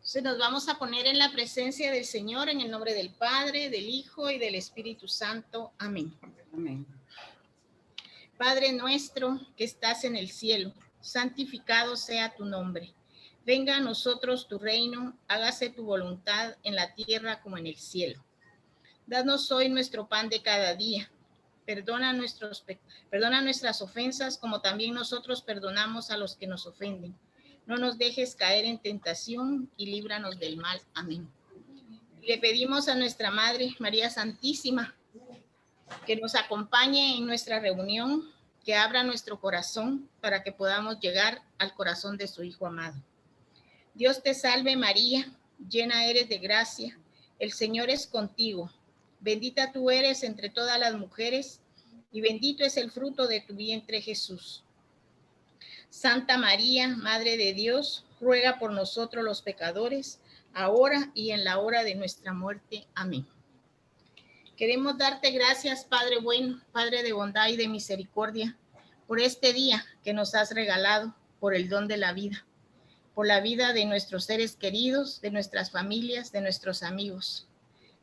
Entonces nos vamos a poner en la presencia del Señor en el nombre del Padre, del Hijo y del Espíritu Santo. Amén. Amén. Padre nuestro que estás en el cielo, santificado sea tu nombre. Venga a nosotros tu reino, hágase tu voluntad en la tierra como en el cielo. Danos hoy nuestro pan de cada día. Perdona nuestras ofensas como también nosotros perdonamos a los que nos ofenden. No nos dejes caer en tentación y líbranos del mal. Amén. Le pedimos a nuestra Madre María Santísima que nos acompañe en nuestra reunión, que abra nuestro corazón para que podamos llegar al corazón de su Hijo amado. Dios te salve María, llena eres de gracia, el Señor es contigo. Bendita tú eres entre todas las mujeres y bendito es el fruto de tu vientre Jesús. Santa María, Madre de Dios, ruega por nosotros los pecadores, ahora y en la hora de nuestra muerte. Amén. Queremos darte gracias, Padre bueno, Padre de bondad y de misericordia, por este día que nos has regalado, por el don de la vida, por la vida de nuestros seres queridos, de nuestras familias, de nuestros amigos.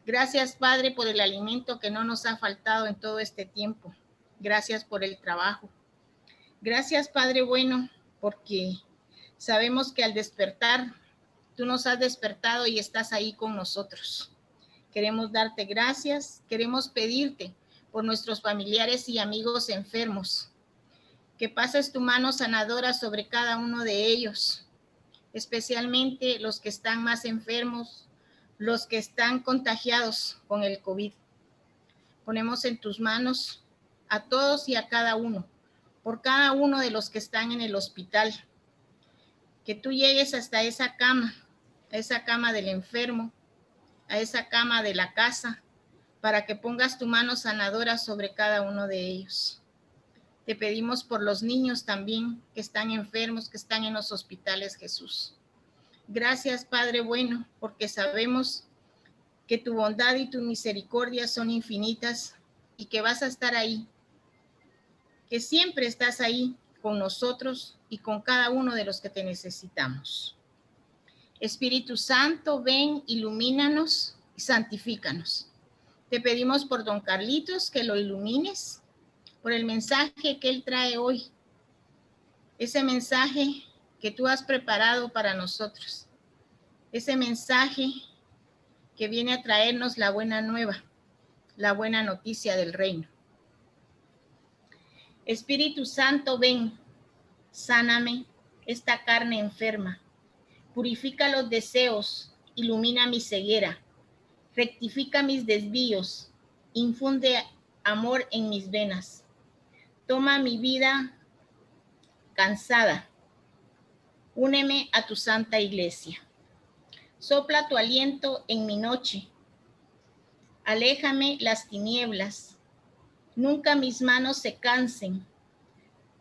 Gracias, Padre, por el alimento que no nos ha faltado en todo este tiempo. Gracias por el trabajo. Gracias, Padre bueno, porque sabemos que al despertar, tú nos has despertado y estás ahí con nosotros. Queremos darte gracias, queremos pedirte por nuestros familiares y amigos enfermos, que pases tu mano sanadora sobre cada uno de ellos, especialmente los que están más enfermos, los que están contagiados con el COVID. Ponemos en tus manos a todos y a cada uno, por cada uno de los que están en el hospital, que tú llegues hasta esa cama del enfermo, a esa cama de la casa, para que pongas tu mano sanadora sobre cada uno de ellos. Te pedimos por los niños también que están enfermos, que están en los hospitales, Jesús. Gracias, Padre bueno, porque sabemos que tu bondad y tu misericordia son infinitas y que vas a estar ahí, que siempre estás ahí con nosotros y con cada uno de los que te necesitamos. Espíritu Santo, ven, ilumínanos y santifícanos. Te pedimos por don Carlitos que lo ilumines, por el mensaje que él trae hoy, ese mensaje que tú has preparado para nosotros, ese mensaje que viene a traernos la buena nueva, la buena noticia del reino. Espíritu Santo, ven, sáname esta carne enferma, purifica los deseos, ilumina mi ceguera, rectifica mis desvíos, infunde amor en mis venas. Toma mi vida cansada, úneme a tu santa iglesia. Sopla tu aliento en mi noche, aléjame las tinieblas, nunca mis manos se cansen,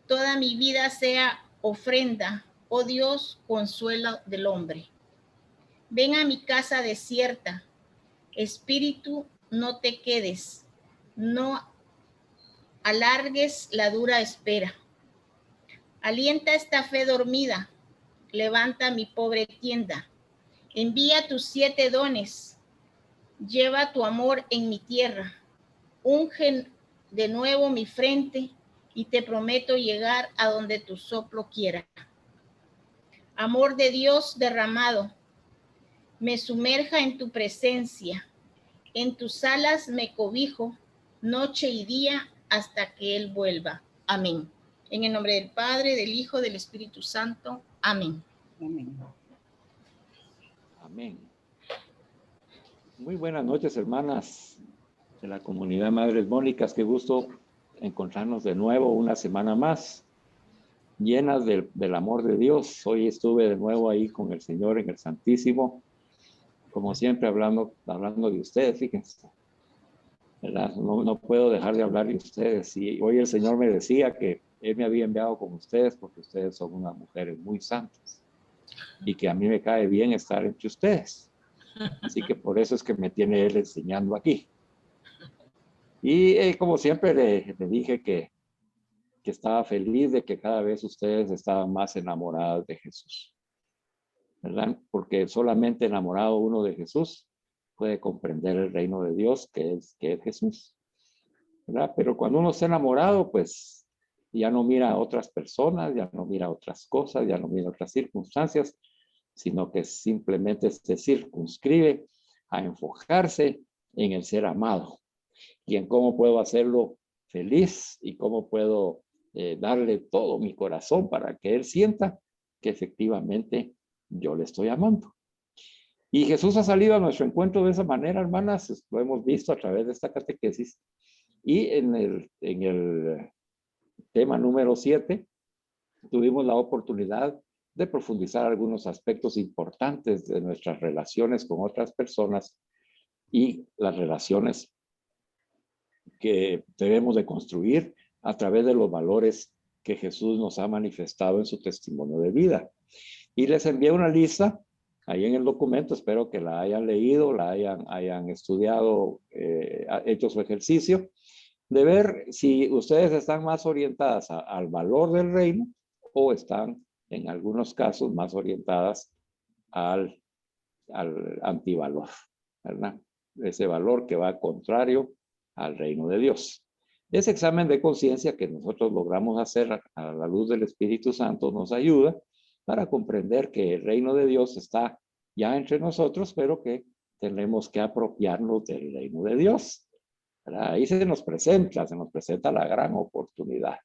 toda mi vida sea ofrenda, oh Dios, consuelo del hombre. Ven a mi casa desierta, Espíritu, no te quedes, no alargues la dura espera. Alienta esta fe dormida, levanta mi pobre tienda. Envía tus 7 dones, lleva tu amor en mi tierra. Unge de nuevo mi frente y te prometo llegar a donde tu soplo quiera. Amor de Dios derramado, me sumerja en tu presencia. En tus alas me cobijo, noche y día, hasta que Él vuelva. Amén. En el nombre del Padre, del Hijo, del Espíritu Santo. Amén. Amén. Amén. Muy buenas noches, hermanas de la comunidad Madres Mónicas. Qué gusto encontrarnos de nuevo una semana más, llenas del amor de Dios. Hoy estuve de nuevo ahí con el Señor en el Santísimo, como siempre hablando de ustedes, fíjense. ¿Verdad? No puedo dejar de hablar de ustedes. Y hoy el Señor me decía que Él me había enviado con ustedes porque ustedes son unas mujeres muy santas y que a mí me cae bien estar entre ustedes. Así que por eso es que me tiene Él enseñando aquí. Y como siempre le dije que estaba feliz de que cada vez ustedes estaban más enamoradas de Jesús. ¿verdad? Porque solamente enamorado uno de Jesús puede comprender el reino de Dios, que es Jesús, ¿verdad? Pero cuando uno está enamorado, pues ya no mira a otras personas, ya no mira a otras cosas, ya no mira a otras circunstancias, sino que simplemente se circunscribe a enfocarse en el ser amado y en cómo puedo hacerlo feliz y cómo puedo darle todo mi corazón para que él sienta que efectivamente yo le estoy amando. Y Jesús ha salido a nuestro encuentro de esa manera, hermanas, lo hemos visto a través de esta catequesis. Y en el tema número 7 tuvimos la oportunidad de profundizar algunos aspectos importantes de nuestras relaciones con otras personas y las relaciones que debemos de construir a través de los valores que Jesús nos ha manifestado en su testimonio de vida. Y les envié una lista ahí en el documento, espero que la hayan leído, la hayan estudiado, hecho su ejercicio, de ver si ustedes están más orientadas al valor del reino o están en algunos casos más orientadas al antivalor, ¿verdad? Ese valor que va contrario al reino de Dios. Ese examen de conciencia que nosotros logramos hacer a la luz del Espíritu Santo nos ayuda para comprender que el reino de Dios está ya entre nosotros, pero que tenemos que apropiarnos del reino de Dios. ¿Verdad? Ahí se nos presenta la gran oportunidad.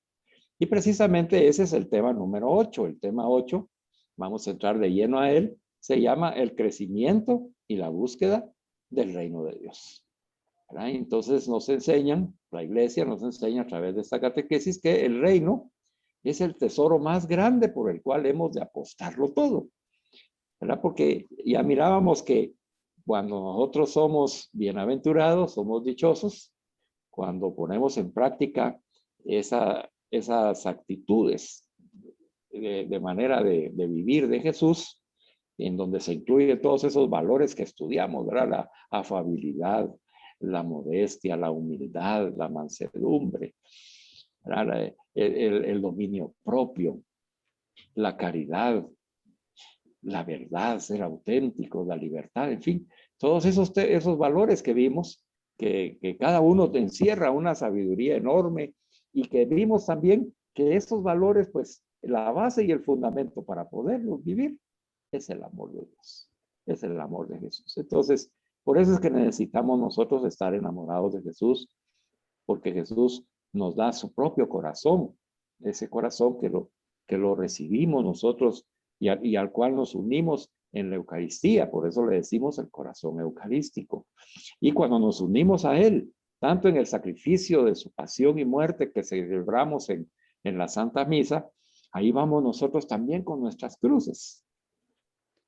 Y precisamente ese es el tema número 8. El tema 8, vamos a entrar de lleno a él, se llama el crecimiento y la búsqueda del reino de Dios. ¿Verdad? Entonces nos enseñan, la iglesia nos enseña a través de esta catequesis que el reino es el tesoro más grande por el cual hemos de apostarlo todo. ¿Verdad? Porque ya mirábamos que cuando nosotros somos bienaventurados, somos dichosos, cuando ponemos en práctica esas actitudes de manera de vivir de Jesús, en donde se incluyen todos esos valores que estudiamos, ¿verdad? La afabilidad, la modestia, la humildad, la mansedumbre, el dominio propio, la caridad, la verdad, ser auténtico, la libertad, en fin, todos esos valores que vimos, que cada uno encierra una sabiduría enorme y que vimos también que esos valores, pues la base y el fundamento para poderlos vivir es el amor de Dios, es el amor de Jesús. Entonces, por eso es que necesitamos nosotros estar enamorados de Jesús, porque Jesús nos da su propio corazón, ese corazón que lo recibimos nosotros y al cual nos unimos en la Eucaristía, por eso le decimos el corazón eucarístico. Y cuando nos unimos a Él, tanto en el sacrificio de su pasión y muerte que celebramos en la Santa Misa, ahí vamos nosotros también con nuestras cruces,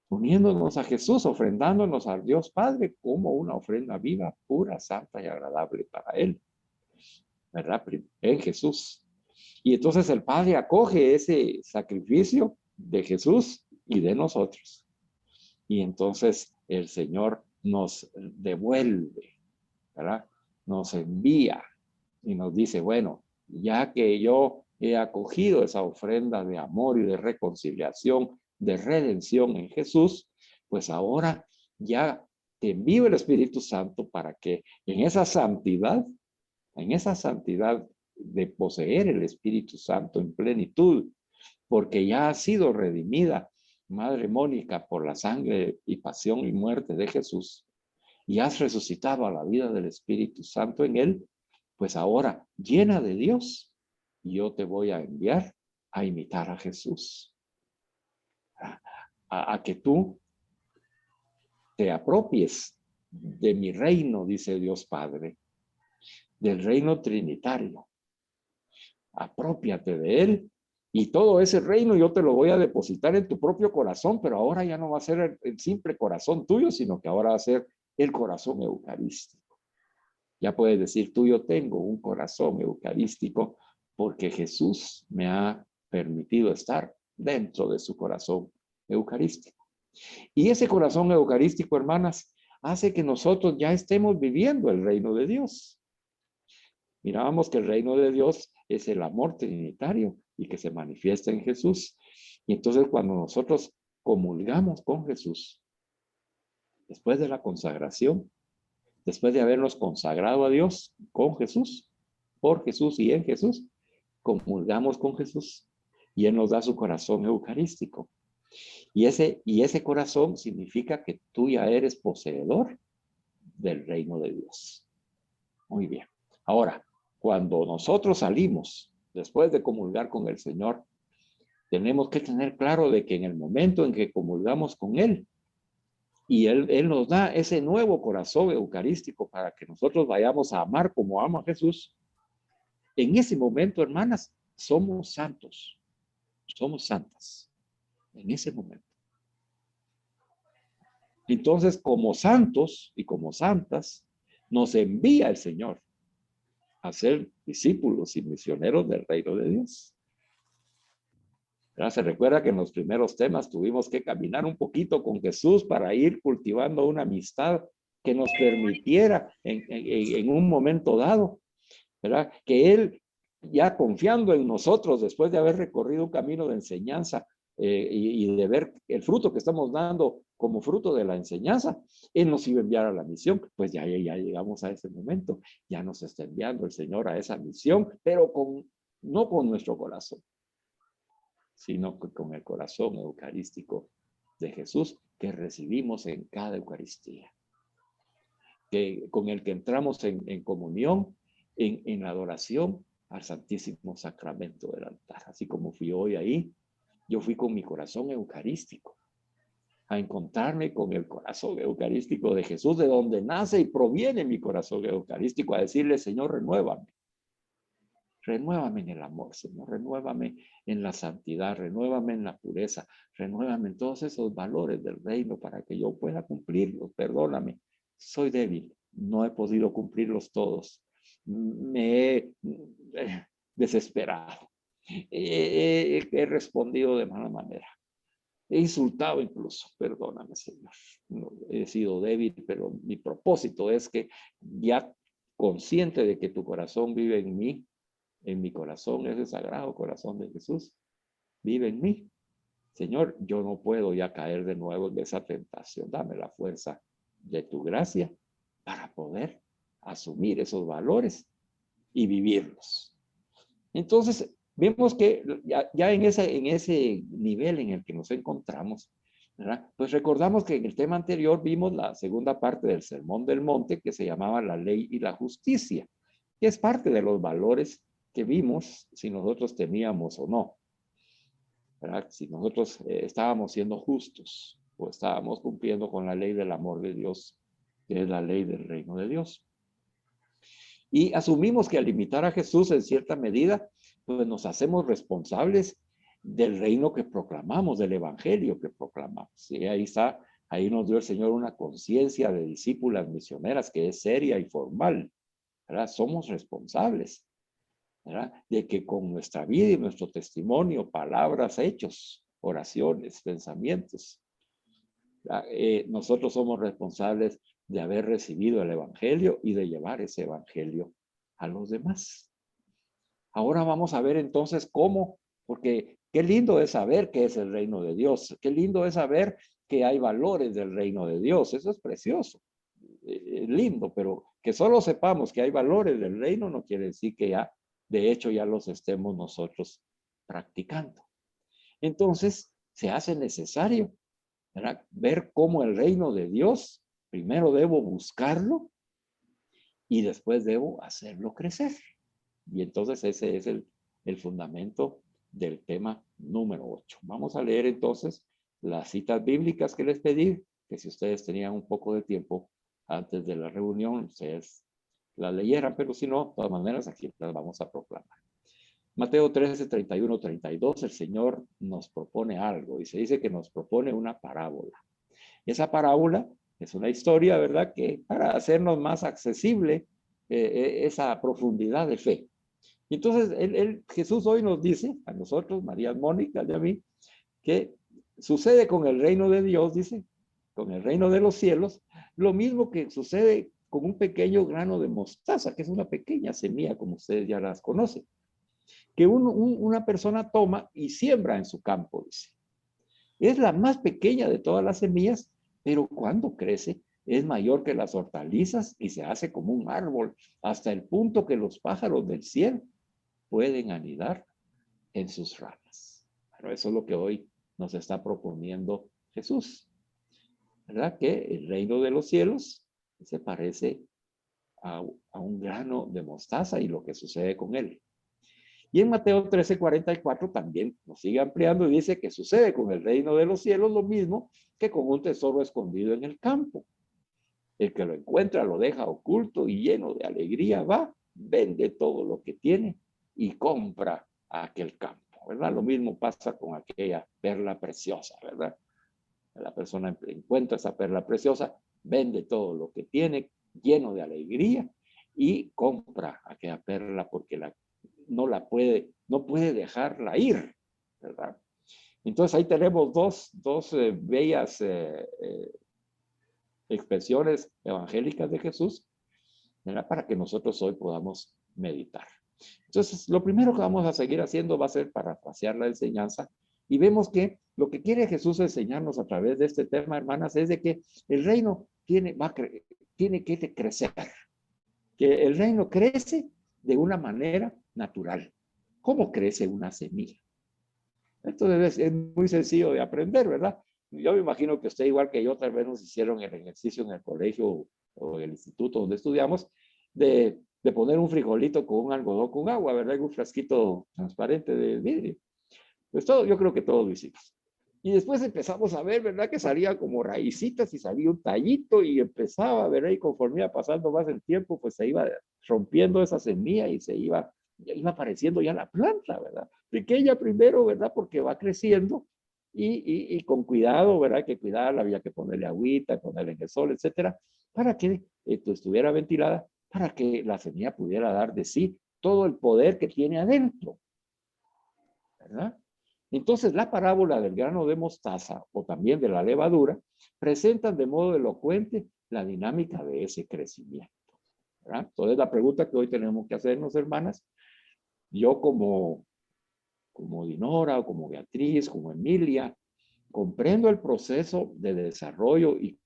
uniéndonos a Jesús, ofrendándonos al Dios Padre como una ofrenda viva, pura, santa y agradable para Él, ¿verdad? En Jesús. Y entonces el Padre acoge ese sacrificio de Jesús y de nosotros. Y entonces el Señor nos devuelve, ¿verdad? Nos envía y nos dice, bueno, ya que yo he acogido esa ofrenda de amor y de reconciliación, de redención en Jesús, pues ahora ya te envío el Espíritu Santo para que en esa santidad de poseer el Espíritu Santo en plenitud, porque ya ha sido redimida, Madre Mónica, por la sangre y pasión y muerte de Jesús, y has resucitado a la vida del Espíritu Santo en él, pues ahora, llena de Dios, yo te voy a enviar a imitar a Jesús, a que tú te apropies de mi reino, dice Dios Padre, del reino trinitario. Aprópiate de él y todo ese reino yo te lo voy a depositar en tu propio corazón, pero ahora ya no va a ser el simple corazón tuyo, sino que ahora va a ser el corazón eucarístico. Ya puedes decir, tú, yo tengo un corazón eucarístico porque Jesús me ha permitido estar dentro de su corazón eucarístico. Y ese corazón eucarístico, hermanas, hace que nosotros ya estemos viviendo el reino de Dios. Mirábamos que el reino de Dios es el amor trinitario y que se manifiesta en Jesús. Y entonces cuando nosotros comulgamos con Jesús, después de la consagración, después de habernos consagrado a Dios con Jesús, por Jesús y en Jesús, comulgamos con Jesús y Él nos da su corazón eucarístico. Y ese corazón significa que tú ya eres poseedor del reino de Dios. Muy bien. Ahora, cuando nosotros salimos, después de comulgar con el Señor, tenemos que tener claro de que en el momento en que comulgamos con Él, y Él nos da ese nuevo corazón eucarístico para que nosotros vayamos a amar como ama Jesús, en ese momento, hermanas, somos santos, somos santas, en ese momento. Entonces, como santos y como santas, nos envía el Señor a ser discípulos y misioneros del reino de Dios. ¿Verdad? Se recuerda que en los primeros temas tuvimos que caminar un poquito con Jesús para ir cultivando una amistad que nos permitiera en un momento dado, ¿verdad? Que Él, ya confiando en nosotros, después de haber recorrido un camino de enseñanza y de ver el fruto que estamos dando como fruto de la enseñanza, Él nos iba a enviar a la misión. Pues ya llegamos a ese momento, ya nos está enviando el Señor a esa misión, pero no con nuestro corazón, sino con el corazón eucarístico de Jesús que recibimos en cada Eucaristía, con el que entramos en comunión, en la adoración al Santísimo Sacramento del altar. Así como fui hoy ahí, yo fui con mi corazón eucarístico a encontrarme con el corazón eucarístico de Jesús, de donde nace y proviene mi corazón eucarístico, a decirle: Señor, renuévame. Renuévame en el amor, Señor, renuévame en la santidad, renuévame en la pureza, renuévame en todos esos valores del reino para que yo pueda cumplirlos. Perdóname, soy débil, no he podido cumplirlos todos. Me he desesperado, he respondido de mala manera, he insultado incluso. Perdóname, Señor, no, he sido débil, pero mi propósito es que, ya consciente de que tu corazón vive en mí, en mi corazón, ese sagrado corazón de Jesús vive en mí. Señor, yo no puedo ya caer de nuevo en esa tentación. Dame la fuerza de tu gracia para poder asumir esos valores y vivirlos. Entonces, vemos que ya en ese nivel en el que nos encontramos, ¿verdad? Pues recordamos que en el tema anterior vimos la segunda parte del Sermón del Monte, que se llamaba la ley y la justicia, que es parte de los valores que vimos si nosotros teníamos o no, ¿verdad? Si nosotros estábamos siendo justos o estábamos cumpliendo con la ley del amor de Dios, que es la ley del reino de Dios. Y asumimos que al imitar a Jesús en cierta medida, pues nos hacemos responsables del reino que proclamamos, del evangelio que proclamamos. Y ahí está, ahí nos dio el Señor una conciencia de discípulas misioneras que es seria y formal, ¿verdad? Somos responsables, ¿verdad? De que con nuestra vida y nuestro testimonio, palabras, hechos, oraciones, pensamientos, nosotros somos responsables de haber recibido el evangelio y de llevar ese evangelio a los demás. Ahora vamos a ver entonces cómo, porque qué lindo es saber qué es el reino de Dios, qué lindo es saber que hay valores del reino de Dios, eso es precioso, lindo, pero que solo sepamos que hay valores del reino no quiere decir que ya, de hecho, ya los estemos nosotros practicando. Entonces, se hace necesario, ¿verdad?, ver cómo el reino de Dios, primero debo buscarlo y después debo hacerlo crecer. Y entonces ese es el fundamento del tema número 8. Vamos a leer entonces las citas bíblicas que les pedí, que si ustedes tenían un poco de tiempo antes de la reunión, ustedes las leyeran, pero si no, de todas maneras aquí las vamos a proclamar. Mateo 13, 31, 32, el Señor nos propone algo y se dice que nos propone una parábola. Esa parábola es una historia, ¿verdad?, que para hacernos más accesible esa profundidad de fe. Y entonces Jesús hoy nos dice a nosotros, María Mónica y a mí, que sucede con el reino de Dios, dice, con el reino de los cielos, lo mismo que sucede con un pequeño grano de mostaza, que es una pequeña semilla, como ustedes ya las conocen, que una persona toma y siembra en su campo, dice. Es la más pequeña de todas las semillas, pero cuando crece es mayor que las hortalizas y se hace como un árbol, hasta el punto que los pájaros del cielo pueden anidar en sus ramas. Bueno, eso es lo que hoy nos está proponiendo Jesús, ¿verdad? Que el reino de los cielos se parece a un grano de mostaza y lo que sucede con él. Y en Mateo 13:44 también nos sigue ampliando y dice que sucede con el reino de los cielos lo mismo que con un tesoro escondido en el campo. El que lo encuentra lo deja oculto y lleno de alegría va, vende todo lo que tiene y compra aquel campo, ¿verdad? Lo mismo pasa con aquella perla preciosa, ¿verdad? La persona encuentra esa perla preciosa, vende todo lo que tiene, lleno de alegría, y compra aquella perla porque no puede dejarla ir, ¿verdad? Entonces ahí tenemos dos bellas expresiones evangélicas de Jesús, ¿verdad? Para que nosotros hoy podamos meditar. Entonces, lo primero que vamos a seguir haciendo va a ser parafrasear la enseñanza y vemos que lo que quiere Jesús enseñarnos a través de este tema, hermanas, es de que el reino tiene que crecer, que el reino crece de una manera natural. ¿Cómo crece una semilla? Esto es muy sencillo de aprender, ¿verdad? Yo me imagino que usted, igual que yo, tal vez nos hicieron el ejercicio en el colegio o en el instituto donde estudiamos, de poner un frijolito con un algodón con agua, ¿verdad? En un frasquito transparente de vidrio. Pues todo, yo creo que todos lo hicimos. Y después empezamos a ver, ¿verdad? Que salía como raicitas y salía un tallito y empezaba, ¿verdad? Y conforme iba pasando más el tiempo, pues se iba rompiendo esa semilla y iba apareciendo ya la planta, ¿verdad? Pequeña primero, ¿verdad? Porque va creciendo y con cuidado, ¿verdad? Que cuidarla, había que ponerle agüita, ponerle en el sol, etcétera, para que estuviera ventilada, para que la semilla pudiera dar de sí todo el poder que tiene adentro, ¿verdad? Entonces, la parábola del grano de mostaza o también de la levadura presentan de modo elocuente la dinámica de ese crecimiento, ¿verdad? Entonces, la pregunta que hoy tenemos que hacernos, hermanas, yo como Dinora o como Beatriz, como Emilia, comprendo el proceso de desarrollo y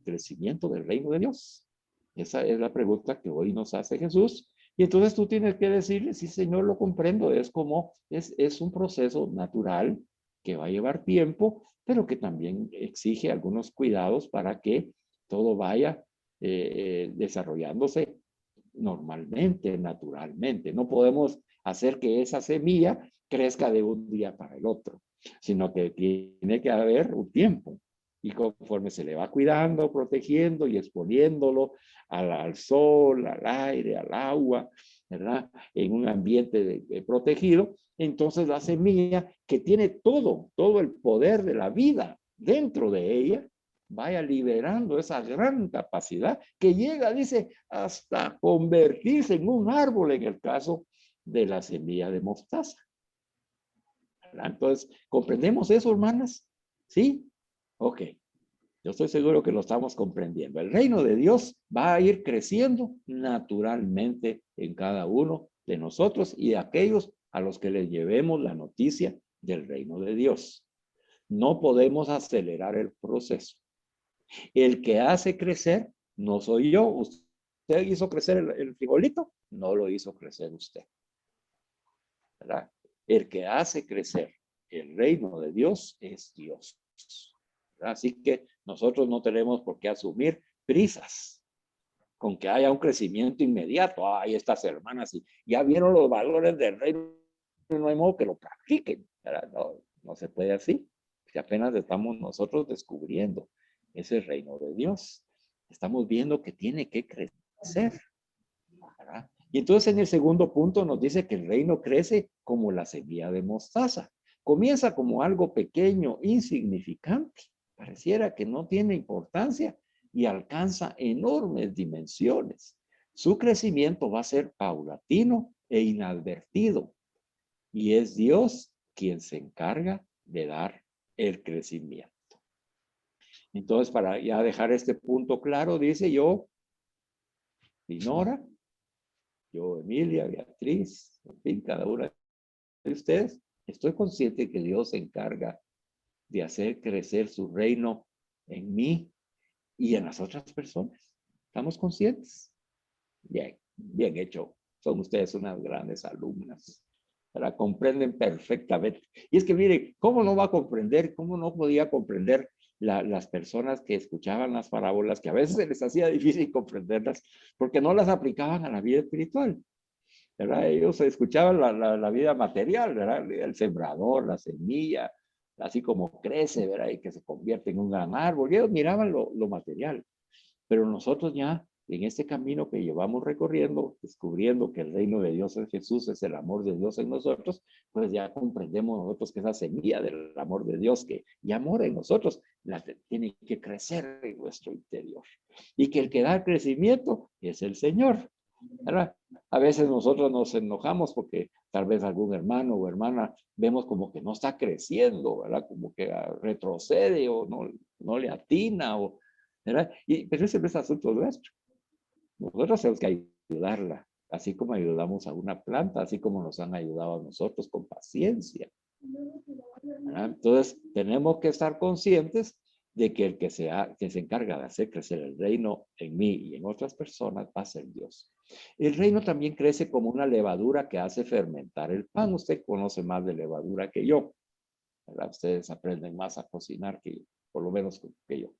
crecimiento del reino de Dios. Esa es la pregunta que hoy nos hace Jesús. Y entonces tú tienes que decirle, sí, Señor, lo comprendo. Es un proceso natural que va a llevar tiempo, pero que también exige algunos cuidados para que todo vaya desarrollándose normalmente, naturalmente. No podemos hacer que esa semilla crezca de un día para el otro, sino que tiene que haber un tiempo. Y conforme se le va cuidando, protegiendo y exponiéndolo al sol, al aire, al agua, ¿verdad? En un ambiente protegido, entonces la semilla que tiene todo el poder de la vida dentro de ella, vaya liberando esa gran capacidad que llega, dice, hasta convertirse en un árbol en el caso de la semilla de mostaza. ¿Verdad? Entonces, ¿comprendemos eso, hermanas? ¿Sí? Ok. Yo estoy seguro que lo estamos comprendiendo. El reino de Dios va a ir creciendo naturalmente en cada uno de nosotros y de aquellos a los que les llevemos la noticia del reino de Dios. No podemos acelerar el proceso. El que hace crecer no soy yo. ¿Usted hizo crecer el frijolito? No lo hizo crecer usted, ¿verdad? El que hace crecer el reino de Dios es Dios, ¿verdad? Así que nosotros no tenemos por qué asumir prisas con que haya un crecimiento inmediato. Ay, estas hermanas ya vieron los valores del reino, no hay modo que lo practiquen, ¿verdad? No se puede así. Si apenas estamos nosotros descubriendo ese reino de Dios, estamos viendo que tiene que crecer, ¿verdad? Y entonces en el segundo punto nos dice que el reino crece como la semilla de mostaza. Comienza como algo pequeño, insignificante, pareciera que no tiene importancia y alcanza enormes dimensiones. Su crecimiento va a ser paulatino e inadvertido y es Dios quien se encarga de dar el crecimiento. Entonces, para ya dejar este punto claro, dice yo, Dinora, yo, Emilia, Beatriz, en fin, cada una de ustedes, estoy consciente que Dios se encarga de hacer crecer su reino en mí y en las otras personas. ¿Estamos conscientes? Bien, bien hecho. Son ustedes unas grandes alumnas. La comprenden perfectamente. Y es que mire, ¿cómo no va a comprender? ¿Cómo no podía comprender las personas que escuchaban las parábolas, que a veces se les hacía difícil comprenderlas, porque no las aplicaban a la vida espiritual? ¿Verdad? Ellos escuchaban la vida material, ¿verdad? El sembrador, la semilla, así como crece, ¿verdad? Y que se convierte en un gran árbol. Y ellos miraban lo material. Pero nosotros ya, en este camino que llevamos recorriendo, descubriendo que el reino de Dios en Jesús es el amor de Dios en nosotros, pues ya comprendemos nosotros que esa semilla del amor de Dios que ya mora en nosotros, tiene que crecer en nuestro interior. Y que el que da crecimiento es el Señor, ¿verdad? A veces nosotros nos enojamos porque tal vez algún hermano o hermana vemos como que no está creciendo, ¿verdad? Como que retrocede o no le atina, ¿verdad? Pero ese no es asunto nuestro. Nosotros tenemos que ayudarla, así como ayudamos a una planta, así como nos han ayudado a nosotros con paciencia, ¿verdad? Entonces, tenemos que estar conscientes de que el que se encarga de hacer crecer el reino en mí y en otras personas va a ser Dios. El reino también crece como una levadura que hace fermentar el pan. Usted conoce más de levadura que yo, ¿verdad? Ustedes aprenden más a cocinar que yo, por lo menos que yo,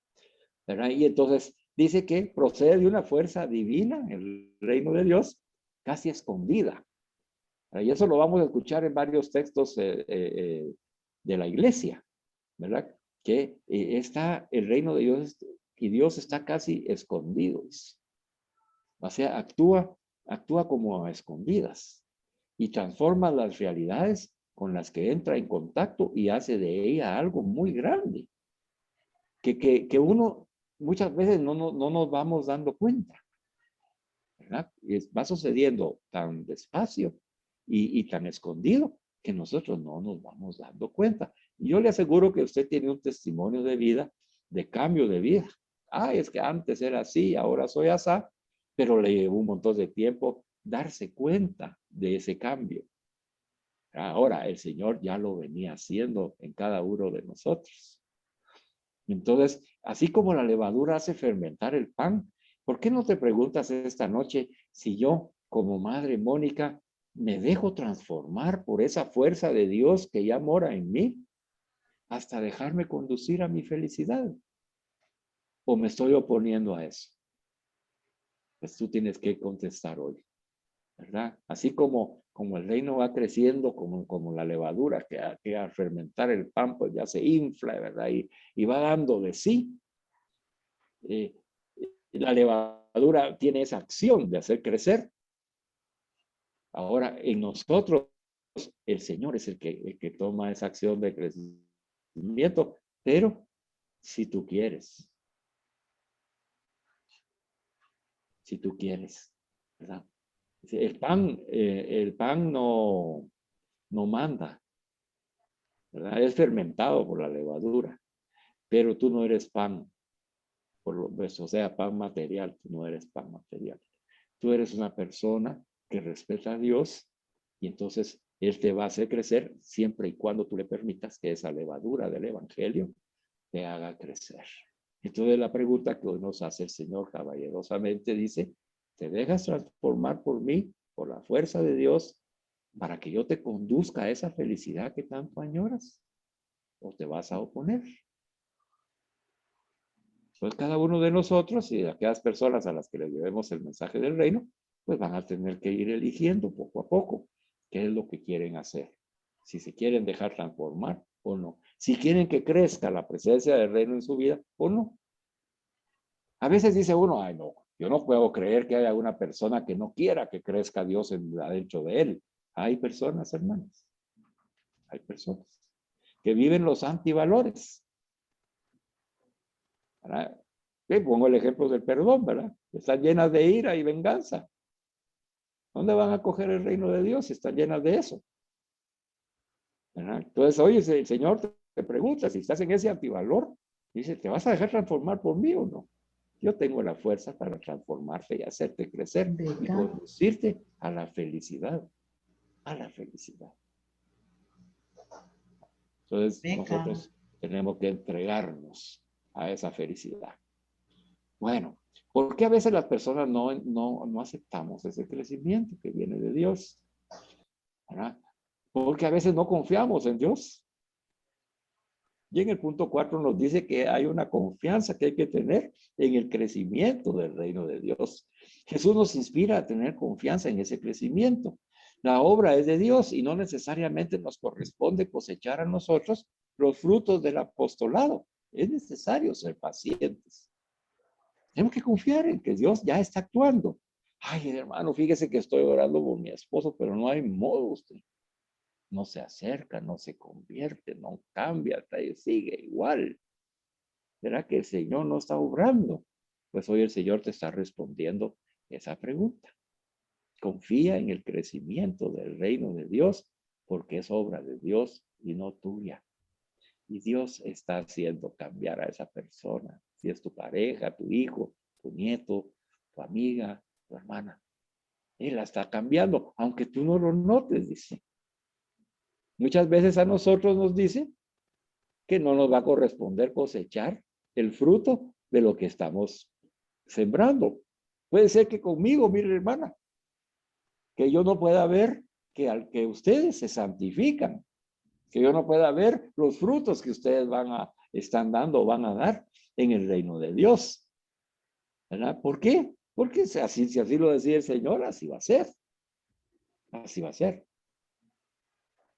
¿verdad? Y entonces dice que procede de una fuerza divina, el reino de Dios, casi escondida. ¿Verdad? Y eso lo vamos a escuchar en varios textos de la iglesia, ¿verdad? Que está el reino de Dios y Dios está casi escondido. O sea, actúa como a escondidas y transforma las realidades con las que entra en contacto y hace de ella algo muy grande, que uno muchas veces no nos vamos dando cuenta, ¿verdad? Y va sucediendo tan despacio y tan escondido que nosotros no nos vamos dando cuenta. Y yo le aseguro que usted tiene un testimonio de vida, de cambio de vida. Es que antes era así, ahora soy asá, pero le llevó un montón de tiempo darse cuenta de ese cambio. Ahora el Señor ya lo venía haciendo en cada uno de nosotros. Entonces, así como la levadura hace fermentar el pan, ¿por qué no te preguntas esta noche si yo, como madre Mónica, me dejo transformar por esa fuerza de Dios que ya mora en mí hasta dejarme conducir a mi felicidad? ¿O me estoy oponiendo a eso? Pues tú tienes que contestar hoy, ¿verdad? Así como el reino va creciendo, como la levadura que al fermentar el pan, pues ya se infla, ¿verdad? Y va dando de sí. La levadura tiene esa acción de hacer crecer. Ahora, en nosotros, el Señor es el que toma esa acción de crecimiento, pero si tú quieres, ¿verdad? El pan no manda, ¿verdad? Es fermentado por la levadura, pero tú no eres pan, o sea, pan material, tú no eres pan material. Tú eres una persona que respeta a Dios y entonces Él te va a hacer crecer siempre y cuando tú le permitas que esa levadura del Evangelio te haga crecer. Entonces la pregunta que hoy nos hace el Señor caballerosamente dice, ¿te dejas transformar por mí, por la fuerza de Dios, para que yo te conduzca a esa felicidad que tanto añoras? ¿O te vas a oponer? Pues cada uno de nosotros y de aquellas personas a las que les llevemos el mensaje del reino, pues van a tener que ir eligiendo poco a poco qué es lo que quieren hacer. Si se quieren dejar transformar o no. Si quieren que crezca la presencia del reino en su vida o no. A veces dice uno, ay no, yo no puedo creer que haya una persona que no quiera que crezca Dios adentro de él. Hay personas, hermanos. Hay personas que viven los antivalores. ¿Verdad? Pongo el ejemplo del perdón, ¿verdad? Están llenas de ira y venganza. ¿Dónde van a coger el reino de Dios si están llenas de eso? ¿Verdad? Entonces, oye, el Señor te pregunta si estás en ese antivalor. Dice, ¿te vas a dejar transformar por mí o no? Yo tengo la fuerza para transformarte y hacerte crecer y conducirte a la felicidad. A la felicidad. Entonces, nosotros Tenemos que entregarnos a esa felicidad. Bueno, ¿por qué a veces las personas no aceptamos ese crecimiento que viene de Dios? ¿Verdad? Porque a veces no confiamos en Dios. Y en el punto 4 nos dice que hay una confianza que hay que tener en el crecimiento del reino de Dios. Jesús nos inspira a tener confianza en ese crecimiento. La obra es de Dios y no necesariamente nos corresponde cosechar a nosotros los frutos del apostolado. Es necesario ser pacientes. Tenemos que confiar en que Dios ya está actuando. Ay, hermano, fíjese que estoy orando por mi esposo, pero no hay modo usted. No se acerca, no se convierte, no cambia, hasta ahí sigue igual. ¿Será que el Señor no está obrando? Pues hoy el Señor te está respondiendo esa pregunta. Confía en el crecimiento del reino de Dios, porque es obra de Dios y no tuya. Y Dios está haciendo cambiar a esa persona. Si es tu pareja, tu hijo, tu nieto, tu amiga, tu hermana. Él la está cambiando, aunque tú no lo notes, dice. Muchas veces a nosotros nos dice que no nos va a corresponder cosechar el fruto de lo que estamos sembrando. Puede ser que conmigo, mi hermana, que yo no pueda ver que al que ustedes se santifican, que yo no pueda ver los frutos que ustedes están dando o van a dar en el reino de Dios. ¿Verdad? ¿Por qué? Porque si así lo decía el Señor, así va a ser. Así va a ser.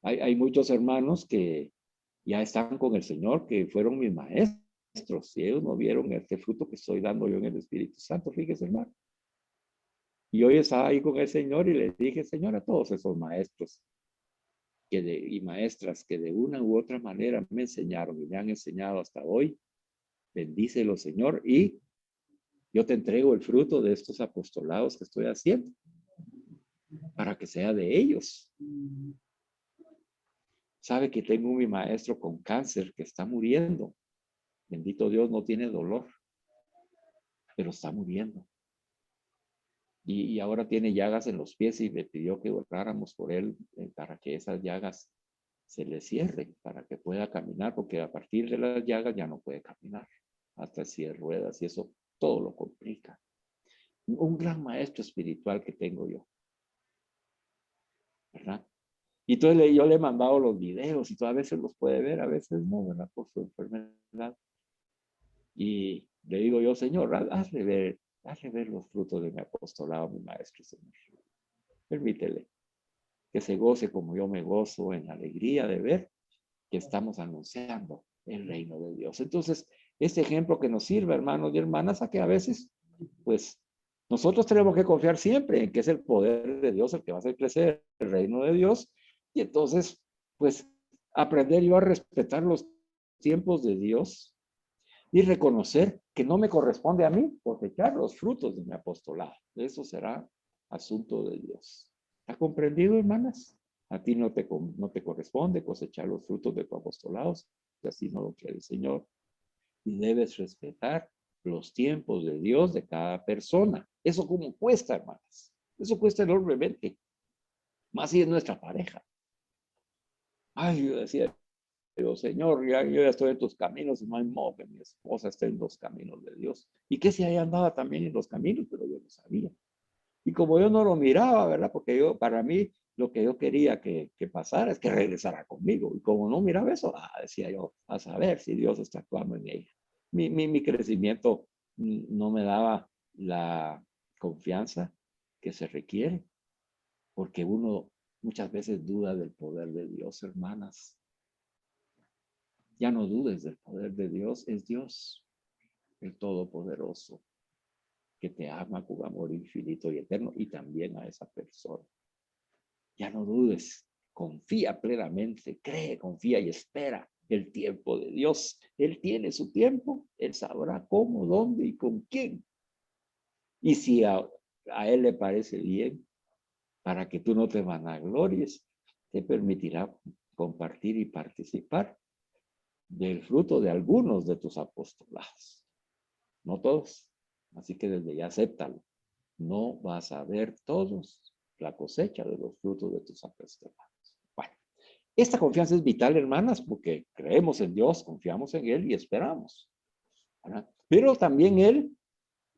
Hay muchos hermanos que ya están con el Señor, que fueron mis maestros, y ellos no vieron este fruto que estoy dando yo en el Espíritu Santo, fíjese, hermano. Y hoy estaba ahí con el Señor y le dije, Señor, a todos esos maestros y maestras que de una u otra manera me enseñaron y me han enseñado hasta hoy, bendícelo, Señor, y yo te entrego el fruto de estos apostolados que estoy haciendo para que sea de ellos. Sabe que tengo mi maestro con cáncer que está muriendo. Bendito Dios, no tiene dolor, pero está muriendo. Y ahora tiene llagas en los pies y me pidió que oráramos por él para que esas llagas se le cierren, para que pueda caminar, porque a partir de las llagas ya no puede caminar, hasta si de ruedas y eso todo lo complica. Un gran maestro espiritual que tengo yo, ¿verdad? Y entonces yo le he mandado los videos y todas veces los puede ver, a veces no, ¿verdad? Por su enfermedad. Y le digo yo, Señor, hazle ver los frutos de mi apostolado, mi maestro, Señor. Permítele que se goce como yo me gozo en la alegría de ver que estamos anunciando el reino de Dios. Entonces, este ejemplo que nos sirve, hermanos y hermanas, a que a veces, pues, nosotros tenemos que confiar siempre en que es el poder de Dios el que va a hacer crecer el reino de Dios. Y entonces, pues, aprender yo a respetar los tiempos de Dios y reconocer que no me corresponde a mí cosechar los frutos de mi apostolado. Eso será asunto de Dios. ¿Está comprendido, hermanas? A ti no te corresponde cosechar los frutos de tu apostolado, si así no lo quiere el Señor. Y debes respetar los tiempos de Dios de cada persona. Eso como cuesta, hermanas. Eso cuesta enormemente. Más si es nuestra pareja. Ay, yo decía, pero Señor, yo ya estoy en tus caminos y no hay modo que mi esposa esté en los caminos de Dios. Y que si ahí andaba también en los caminos, pero yo no sabía. Y como yo no lo miraba, ¿verdad? Porque para mí, lo que yo quería que pasara es que regresara conmigo. Y como no miraba eso, decía yo, a saber si Dios está actuando en ella. Mi crecimiento no me daba la confianza que se requiere, porque uno muchas veces duda del poder de Dios, hermanas. Ya no dudes del poder de Dios, es Dios, el Todopoderoso, que te ama con amor infinito y eterno, y también a esa persona. Ya no dudes, confía plenamente, cree, confía y espera el tiempo de Dios. Él tiene su tiempo, Él sabrá cómo, dónde y con quién. Y si a Él le parece bien, para que tú no te vanaglories, te permitirá compartir y participar del fruto de algunos de tus apostolados. No todos. Así que desde ya acéptalo. No vas a ver todos la cosecha de los frutos de tus apostolados. Bueno, Esta confianza es vital, hermanas, porque creemos en Dios, confiamos en Él y esperamos, ¿verdad? Pero también Él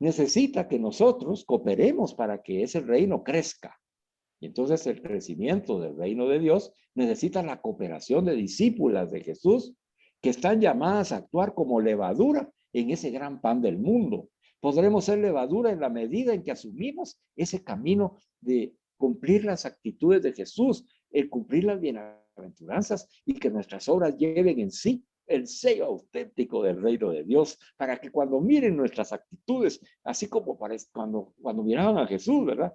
necesita que nosotros cooperemos para que ese reino crezca. Y entonces el crecimiento del reino de Dios necesita la cooperación de discípulas de Jesús que están llamadas a actuar como levadura en ese gran pan del mundo. Podremos ser levadura en la medida en que asumimos ese camino de cumplir las actitudes de Jesús, el cumplir las bienaventuranzas y que nuestras obras lleven en sí el sello auténtico del reino de Dios, para que cuando miren nuestras actitudes, así como cuando miraban a Jesús, ¿verdad?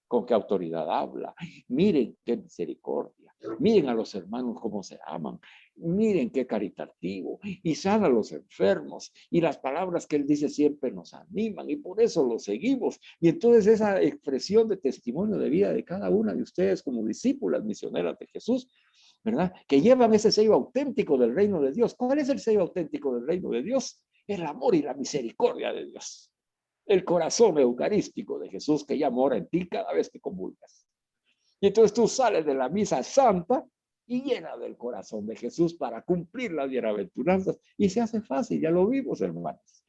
Con qué autoridad habla, miren qué misericordia, miren a los hermanos cómo se aman, miren qué caritativo, y sana a los enfermos, y las palabras que él dice siempre nos animan, y por eso lo seguimos. Y entonces esa expresión de testimonio de vida de cada una de ustedes como discípulas misioneras de Jesús, ¿verdad? Que llevan ese sello auténtico del reino de Dios. ¿Cuál es el sello auténtico del reino de Dios? El amor y la misericordia de Dios. El corazón eucarístico de Jesús que ya mora en ti cada vez que comulgas. Y entonces tú sales de la misa santa y llena del corazón de Jesús para cumplir las bienaventuranzas. Y se hace fácil, ya lo vimos, hermanos.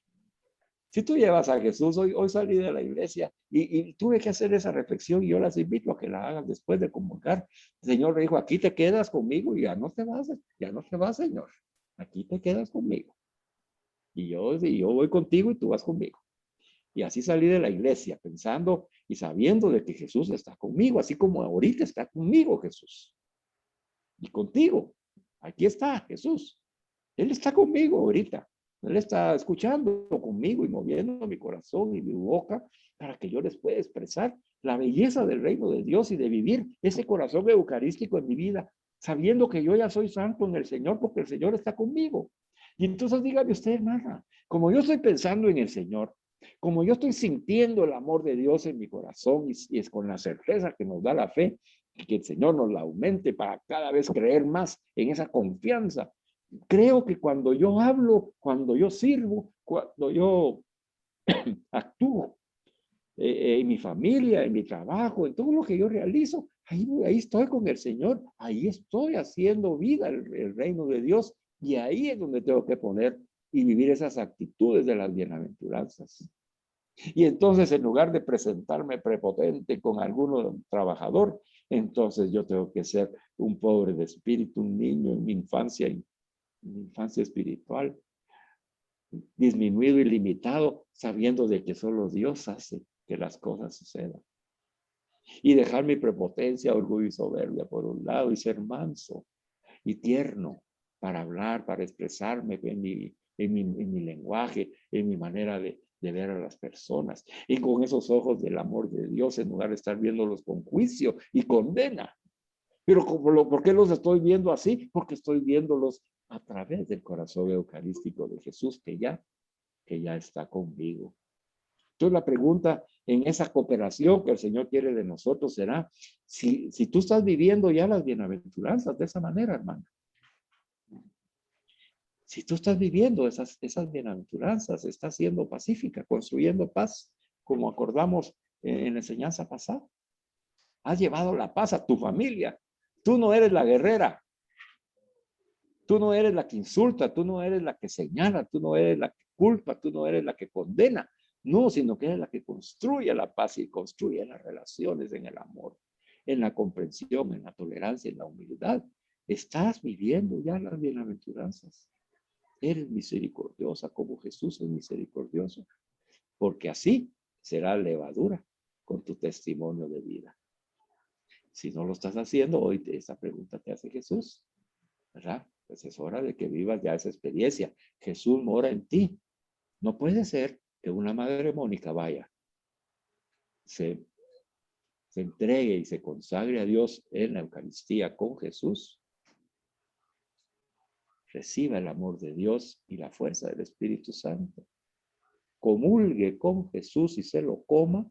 Si tú llevas a Jesús, hoy salí de la iglesia y tuve que hacer esa reflexión y yo las invito a que la hagan después de comulgar. El Señor me dijo, aquí te quedas conmigo y ya no te vas, Señor. Aquí te quedas conmigo. Y yo voy contigo y tú vas conmigo. Y así salí de la iglesia pensando y sabiendo de que Jesús está conmigo, así como ahorita está conmigo Jesús. Y contigo. Aquí está Jesús. Él está conmigo ahorita. Él está escuchando conmigo y moviendo mi corazón y mi boca para que yo les pueda expresar la belleza del reino de Dios y de vivir ese corazón eucarístico en mi vida, sabiendo que yo ya soy santo en el Señor porque el Señor está conmigo. Y entonces dígame usted, hermana, como yo estoy pensando en el Señor, como yo estoy sintiendo el amor de Dios en mi corazón y es con la certeza que nos da la fe y que el Señor nos la aumente para cada vez creer más en esa confianza. Creo que cuando yo hablo, cuando yo sirvo, cuando yo actúo en mi familia, en mi trabajo, en todo lo que yo realizo, ahí estoy con el Señor, ahí estoy haciendo vida el reino de Dios y ahí es donde tengo que poner y vivir esas actitudes de las bienaventuranzas. Y entonces, en lugar de presentarme prepotente con alguno trabajador, entonces yo tengo que ser un pobre de espíritu, un niño en mi infancia espiritual, disminuido y limitado, sabiendo de que solo Dios hace que las cosas sucedan. Y dejar mi prepotencia, orgullo y soberbia por un lado y ser manso y tierno para hablar, para expresarme en mi lenguaje, en mi manera de ver a las personas. Y con esos ojos del amor de Dios, en lugar de estar viéndolos con juicio y condena. Pero ¿por qué los estoy viendo así? Porque estoy viéndolos a través del corazón eucarístico de Jesús que ya está conmigo. Entonces la pregunta en esa cooperación que el Señor quiere de nosotros será si tú estás viviendo ya las bienaventuranzas de esa manera, hermano. Si tú estás viviendo esas bienaventuranzas, estás siendo pacífica, construyendo paz, como acordamos en la enseñanza pasada. Has llevado la paz a tu familia. Tú no eres la guerrera. Tú no eres la que insulta, tú no eres la que señala, tú no eres la que culpa, tú no eres la que condena. No, sino que eres la que construye la paz y construye las relaciones en el amor, en la comprensión, en la tolerancia, en la humildad. Estás viviendo ya las bienaventuranzas. Eres misericordiosa como Jesús es misericordioso, porque así será levadura con tu testimonio de vida. Si no lo estás haciendo, hoy esta pregunta te hace Jesús, ¿verdad? Pues es hora de que vivas ya esa experiencia. Jesús mora en ti. No puede ser que una madre Mónica vaya, se entregue y se consagre a Dios en la Eucaristía con Jesús, reciba el amor de Dios y la fuerza del Espíritu Santo, comulgue con Jesús y se lo coma,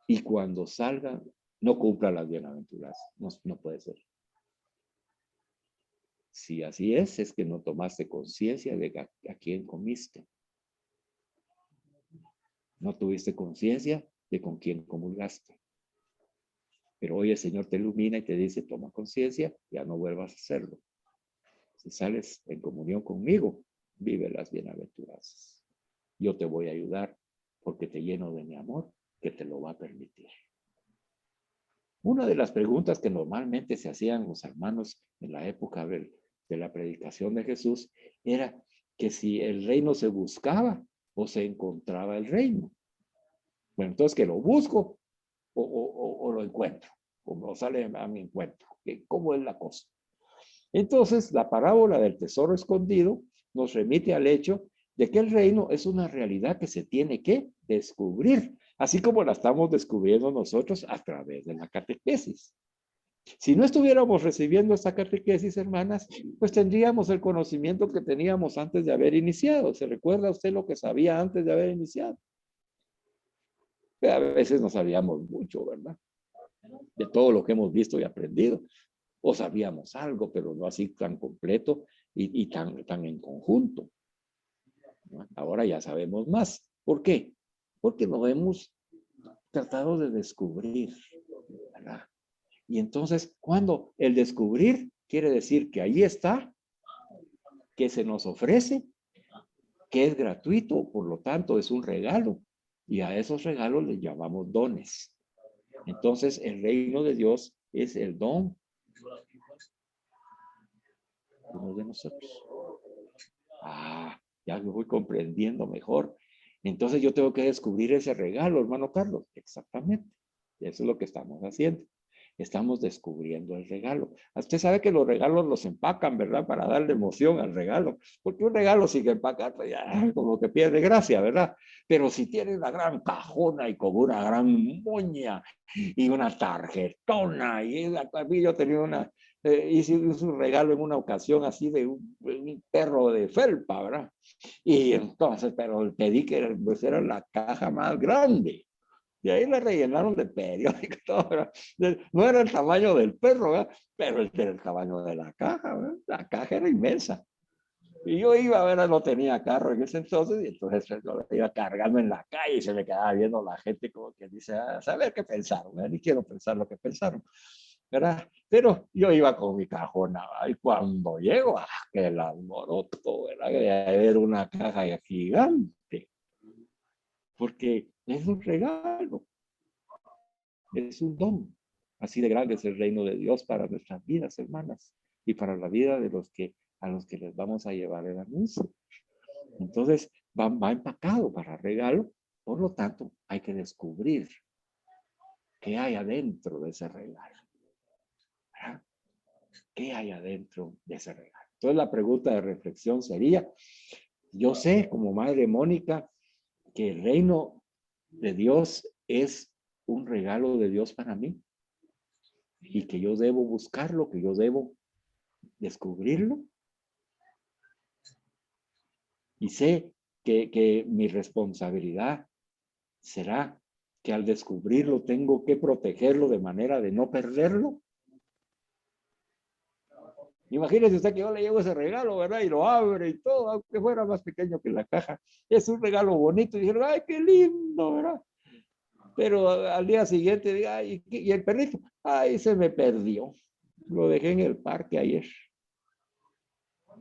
y cuando salga no cumpla las bienaventuranzas. No puede ser. Si así es que no tomaste conciencia de a quién comiste. No tuviste conciencia de con quién comulgaste. Pero hoy el Señor te ilumina y te dice, toma conciencia, ya no vuelvas a hacerlo. Si sales en comunión conmigo, vive las bienaventuranzas. Yo te voy a ayudar porque te lleno de mi amor que te lo va a permitir. Una de las preguntas que normalmente se hacían los hermanos en la época de la predicación de Jesús era que si el reino se buscaba o se encontraba el reino. Bueno, entonces que lo busco o lo encuentro, o sale a mi encuentro. ¿Cómo es la cosa? Entonces, la parábola del tesoro escondido nos remite al hecho de que el reino es una realidad que se tiene que descubrir, así como la estamos descubriendo nosotros a través de la catequesis. Si no estuviéramos recibiendo esta catequesis, hermanas, pues tendríamos el conocimiento que teníamos antes de haber iniciado. ¿Se recuerda usted lo que sabía antes de haber iniciado? A veces no sabíamos mucho, ¿verdad? De todo lo que hemos visto y aprendido. O sabíamos algo, pero no así tan completo y tan en conjunto. ¿No? Ahora ya sabemos más. ¿Por qué? Porque lo hemos tratado de descubrir, ¿verdad? Y entonces, cuando el descubrir quiere decir que ahí está, que se nos ofrece, que es gratuito, por lo tanto es un regalo. Y a esos regalos les llamamos dones. Entonces, el reino de Dios es el don uno de nosotros. Ya lo voy comprendiendo mejor. Entonces yo tengo que descubrir ese regalo, hermano Carlos. Exactamente. Eso es lo que estamos haciendo. Estamos descubriendo el regalo. Usted sabe que los regalos los empacan, ¿verdad? Para darle emoción al regalo. Porque un regalo sin empacar, pues ya como que pierde gracia, ¿verdad? Pero si tiene una gran cajona y como una gran moña y una tarjetona, y yo tenía una, hice un regalo en una ocasión así de un perro de felpa, ¿verdad? Y entonces, pero pedí que pues, era la caja más grande. Y ahí le rellenaron de periódico y todo, ¿verdad? No era el tamaño del perro, ¿verdad? Pero era el tamaño de la caja, ¿verdad? La caja era inmensa. Y yo iba a ver, no tenía carro en ese entonces, y entonces yo iba cargando en la calle y se me quedaba viendo la gente como que dice, a saber qué pensaron, ¿verdad? Ni quiero pensar lo que pensaron, ¿verdad? Pero yo iba con mi cajona, y cuando llego, que el alboroto, ¿verdad? Era una caja gigante, porque es un regalo, es un don. Así de grande es el reino de Dios para nuestras vidas, hermanas, y para la vida de a los que les vamos a llevar el anuncio. Entonces, va empacado para regalo, por lo tanto, hay que descubrir qué hay adentro de ese regalo. ¿Verdad? ¿Qué hay adentro de ese regalo? Entonces, la pregunta de reflexión sería, yo sé, como Madre Mónica, que el reino de Dios es un regalo de Dios para mí y que yo debo buscarlo, que yo debo descubrirlo. Y sé que mi responsabilidad será que al descubrirlo tengo que protegerlo de manera de no perderlo. Imagínese usted que yo le llevo ese regalo, ¿verdad? Y lo abre y todo, aunque fuera más pequeño que la caja. Es un regalo bonito. Y dijeron, ay, qué lindo, ¿verdad? Pero al día siguiente, diga, ay, ¿y el perrito? Ay, se me perdió. Lo dejé en el parque ayer.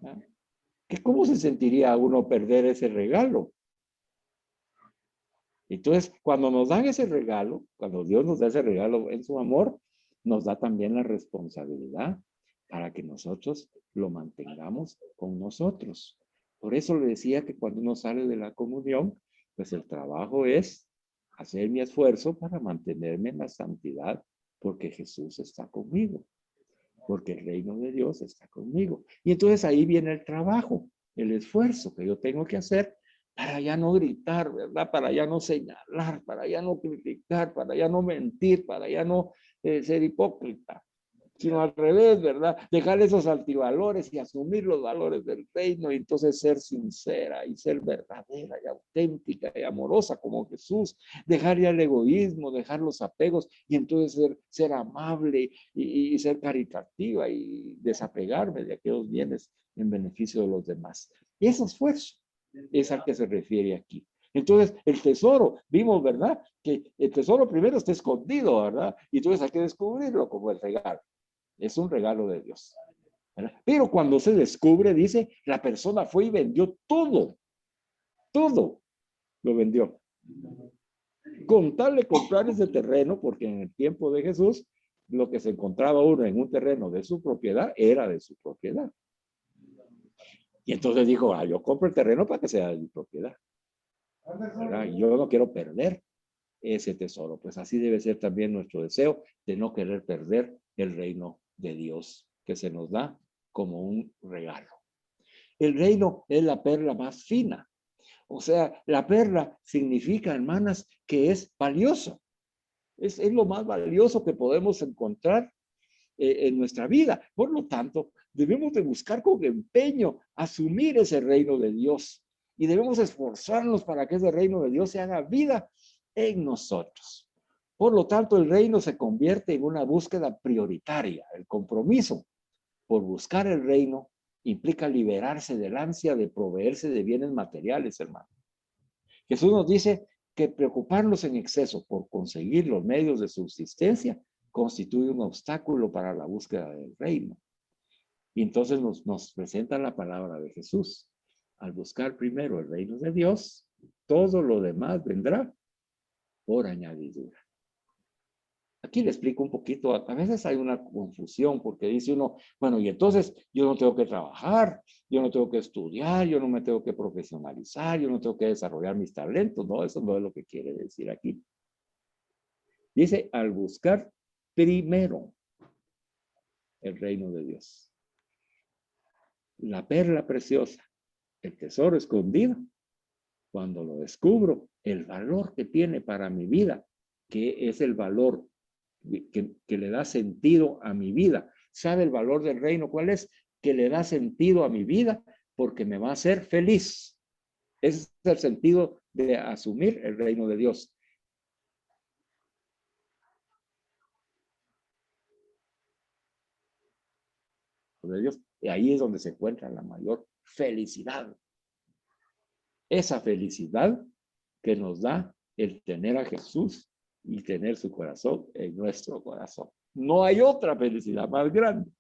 ¿Ah? ¿Cómo se sentiría uno perder ese regalo? Entonces, cuando nos dan ese regalo, cuando Dios nos da ese regalo en su amor, nos da también la responsabilidad para que nosotros lo mantengamos con nosotros. Por eso le decía que cuando uno sale de la comunión, pues el trabajo es hacer mi esfuerzo para mantenerme en la santidad, porque Jesús está conmigo, porque el reino de Dios está conmigo. Y entonces ahí viene el trabajo, el esfuerzo que yo tengo que hacer para ya no gritar, ¿verdad? Para ya no señalar, para ya no criticar, para ya no mentir, para ya no ser hipócrita, sino al revés, ¿verdad? Dejar esos antivalores y asumir los valores del reino y entonces ser sincera y ser verdadera y auténtica y amorosa como Jesús. Dejar ya el egoísmo, dejar los apegos y entonces ser amable y ser caritativa y desapegarme de aquellos bienes en beneficio de los demás. Y ese esfuerzo es al que se refiere aquí. Entonces, el tesoro, vimos, ¿verdad? Que el tesoro primero está escondido, ¿verdad? Y entonces hay que descubrirlo como el regalo. Es un regalo de Dios, ¿verdad? Pero cuando se descubre, dice, la persona fue y vendió todo, todo lo vendió. Con tal de comprar ese terreno, porque en el tiempo de Jesús, lo que se encontraba uno en un terreno de su propiedad era de su propiedad. Y entonces dijo, yo compro el terreno para que sea de mi propiedad, ¿verdad? Y yo no quiero perder ese tesoro. Pues así debe ser también nuestro deseo de no querer perder el reino de Dios que se nos da como un regalo. El reino es la perla más fina. O sea, la perla significa, hermanas, que es valioso. Es lo más valioso que podemos encontrar en nuestra vida. Por lo tanto, debemos de buscar con empeño asumir ese reino de Dios y debemos esforzarnos para que ese reino de Dios se haga vida en nosotros. Por lo tanto, el reino se convierte en una búsqueda prioritaria. El compromiso por buscar el reino implica liberarse del ansia de proveerse de bienes materiales, hermano. Jesús nos dice que preocuparnos en exceso por conseguir los medios de subsistencia constituye un obstáculo para la búsqueda del reino. Y entonces nos presenta la palabra de Jesús. Al buscar primero el reino de Dios, todo lo demás vendrá por añadidura. Aquí le explico un poquito, a veces hay una confusión porque dice uno, bueno, y entonces yo no tengo que trabajar, yo no tengo que estudiar, yo no me tengo que profesionalizar, yo no tengo que desarrollar mis talentos. No, eso no es lo que quiere decir aquí. Dice, al buscar primero el reino de Dios. La perla preciosa, el tesoro escondido, cuando lo descubro, el valor que tiene para mi vida, que es el valor que le da sentido a mi vida. ¿Sabe el valor del reino cuál es? Que le da sentido a mi vida porque me va a hacer feliz. Ese es el sentido de asumir el reino de Dios. De Dios. Y ahí es donde se encuentra la mayor felicidad. Esa felicidad que nos da el tener a Jesús y tener su corazón en nuestro corazón. No hay otra felicidad más grande.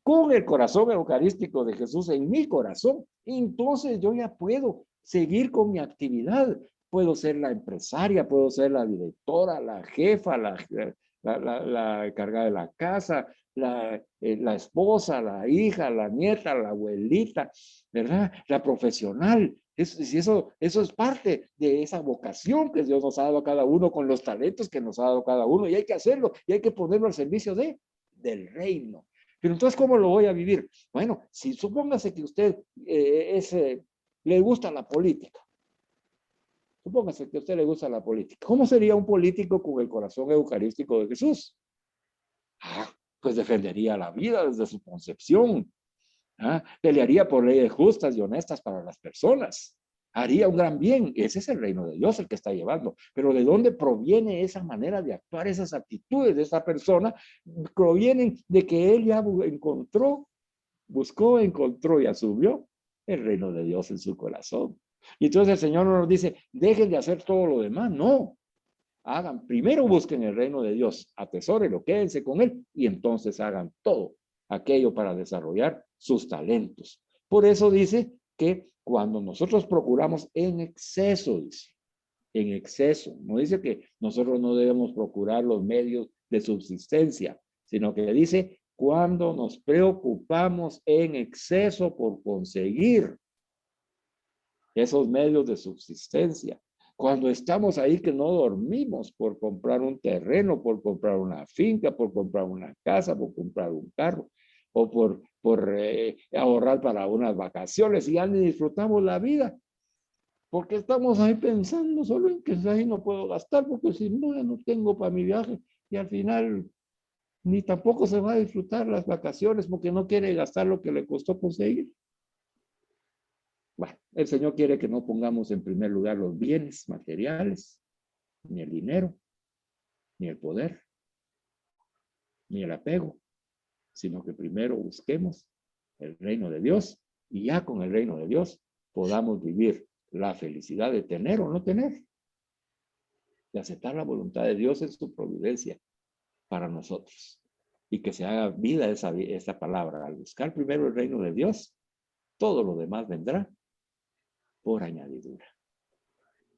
Con el corazón eucarístico de Jesús en mi corazón, entonces yo ya puedo seguir con mi actividad. Puedo ser la empresaria, puedo ser la directora, la jefa, la encargada de la casa, la esposa, la hija, la nieta, la abuelita, ¿verdad? La profesional. Eso es parte de esa vocación que Dios nos ha dado a cada uno con los talentos que nos ha dado cada uno y hay que hacerlo y hay que ponerlo al servicio del reino. Pero entonces, ¿cómo lo voy a vivir? Bueno, si supóngase que usted le gusta la política. Supóngase que a usted le gusta la política. ¿Cómo sería un político con el corazón eucarístico de Jesús? Pues defendería la vida desde su concepción. Pelearía por leyes justas y honestas para las personas. Haría un gran bien. Ese es el reino de Dios el que está llevando. Pero ¿de dónde proviene esa manera de actuar, esas actitudes de esa persona? Provienen de que él ya buscó, encontró y asumió el reino de Dios en su corazón. Y entonces el Señor no nos dice, dejen de hacer todo lo demás. No. Primero busquen el reino de Dios, atesórenlo, quédense con él y entonces hagan todo aquello para desarrollar sus talentos. Por eso dice que cuando nosotros procuramos en exceso, dice, en exceso, no dice que nosotros no debemos procurar los medios de subsistencia, sino que dice cuando nos preocupamos en exceso por conseguir esos medios de subsistencia. Cuando estamos ahí que no dormimos por comprar un terreno, por comprar una finca, por comprar una casa, por comprar un carro, o por ahorrar para unas vacaciones y ya ni disfrutamos la vida. Porque estamos ahí pensando solo en que ahí no puedo gastar, porque si no, ya no tengo para mi viaje. Y al final, ni tampoco se va a disfrutar las vacaciones porque no quiere gastar lo que le costó conseguir. Bueno, el Señor quiere que no pongamos en primer lugar los bienes materiales, ni el dinero, ni el poder, ni el apego, sino que primero busquemos el reino de Dios y ya con el reino de Dios podamos vivir la felicidad de tener o no tener, de aceptar la voluntad de Dios en su providencia para nosotros. Y que se haga vida esa palabra. Al buscar primero el reino de Dios, todo lo demás vendrá por añadidura.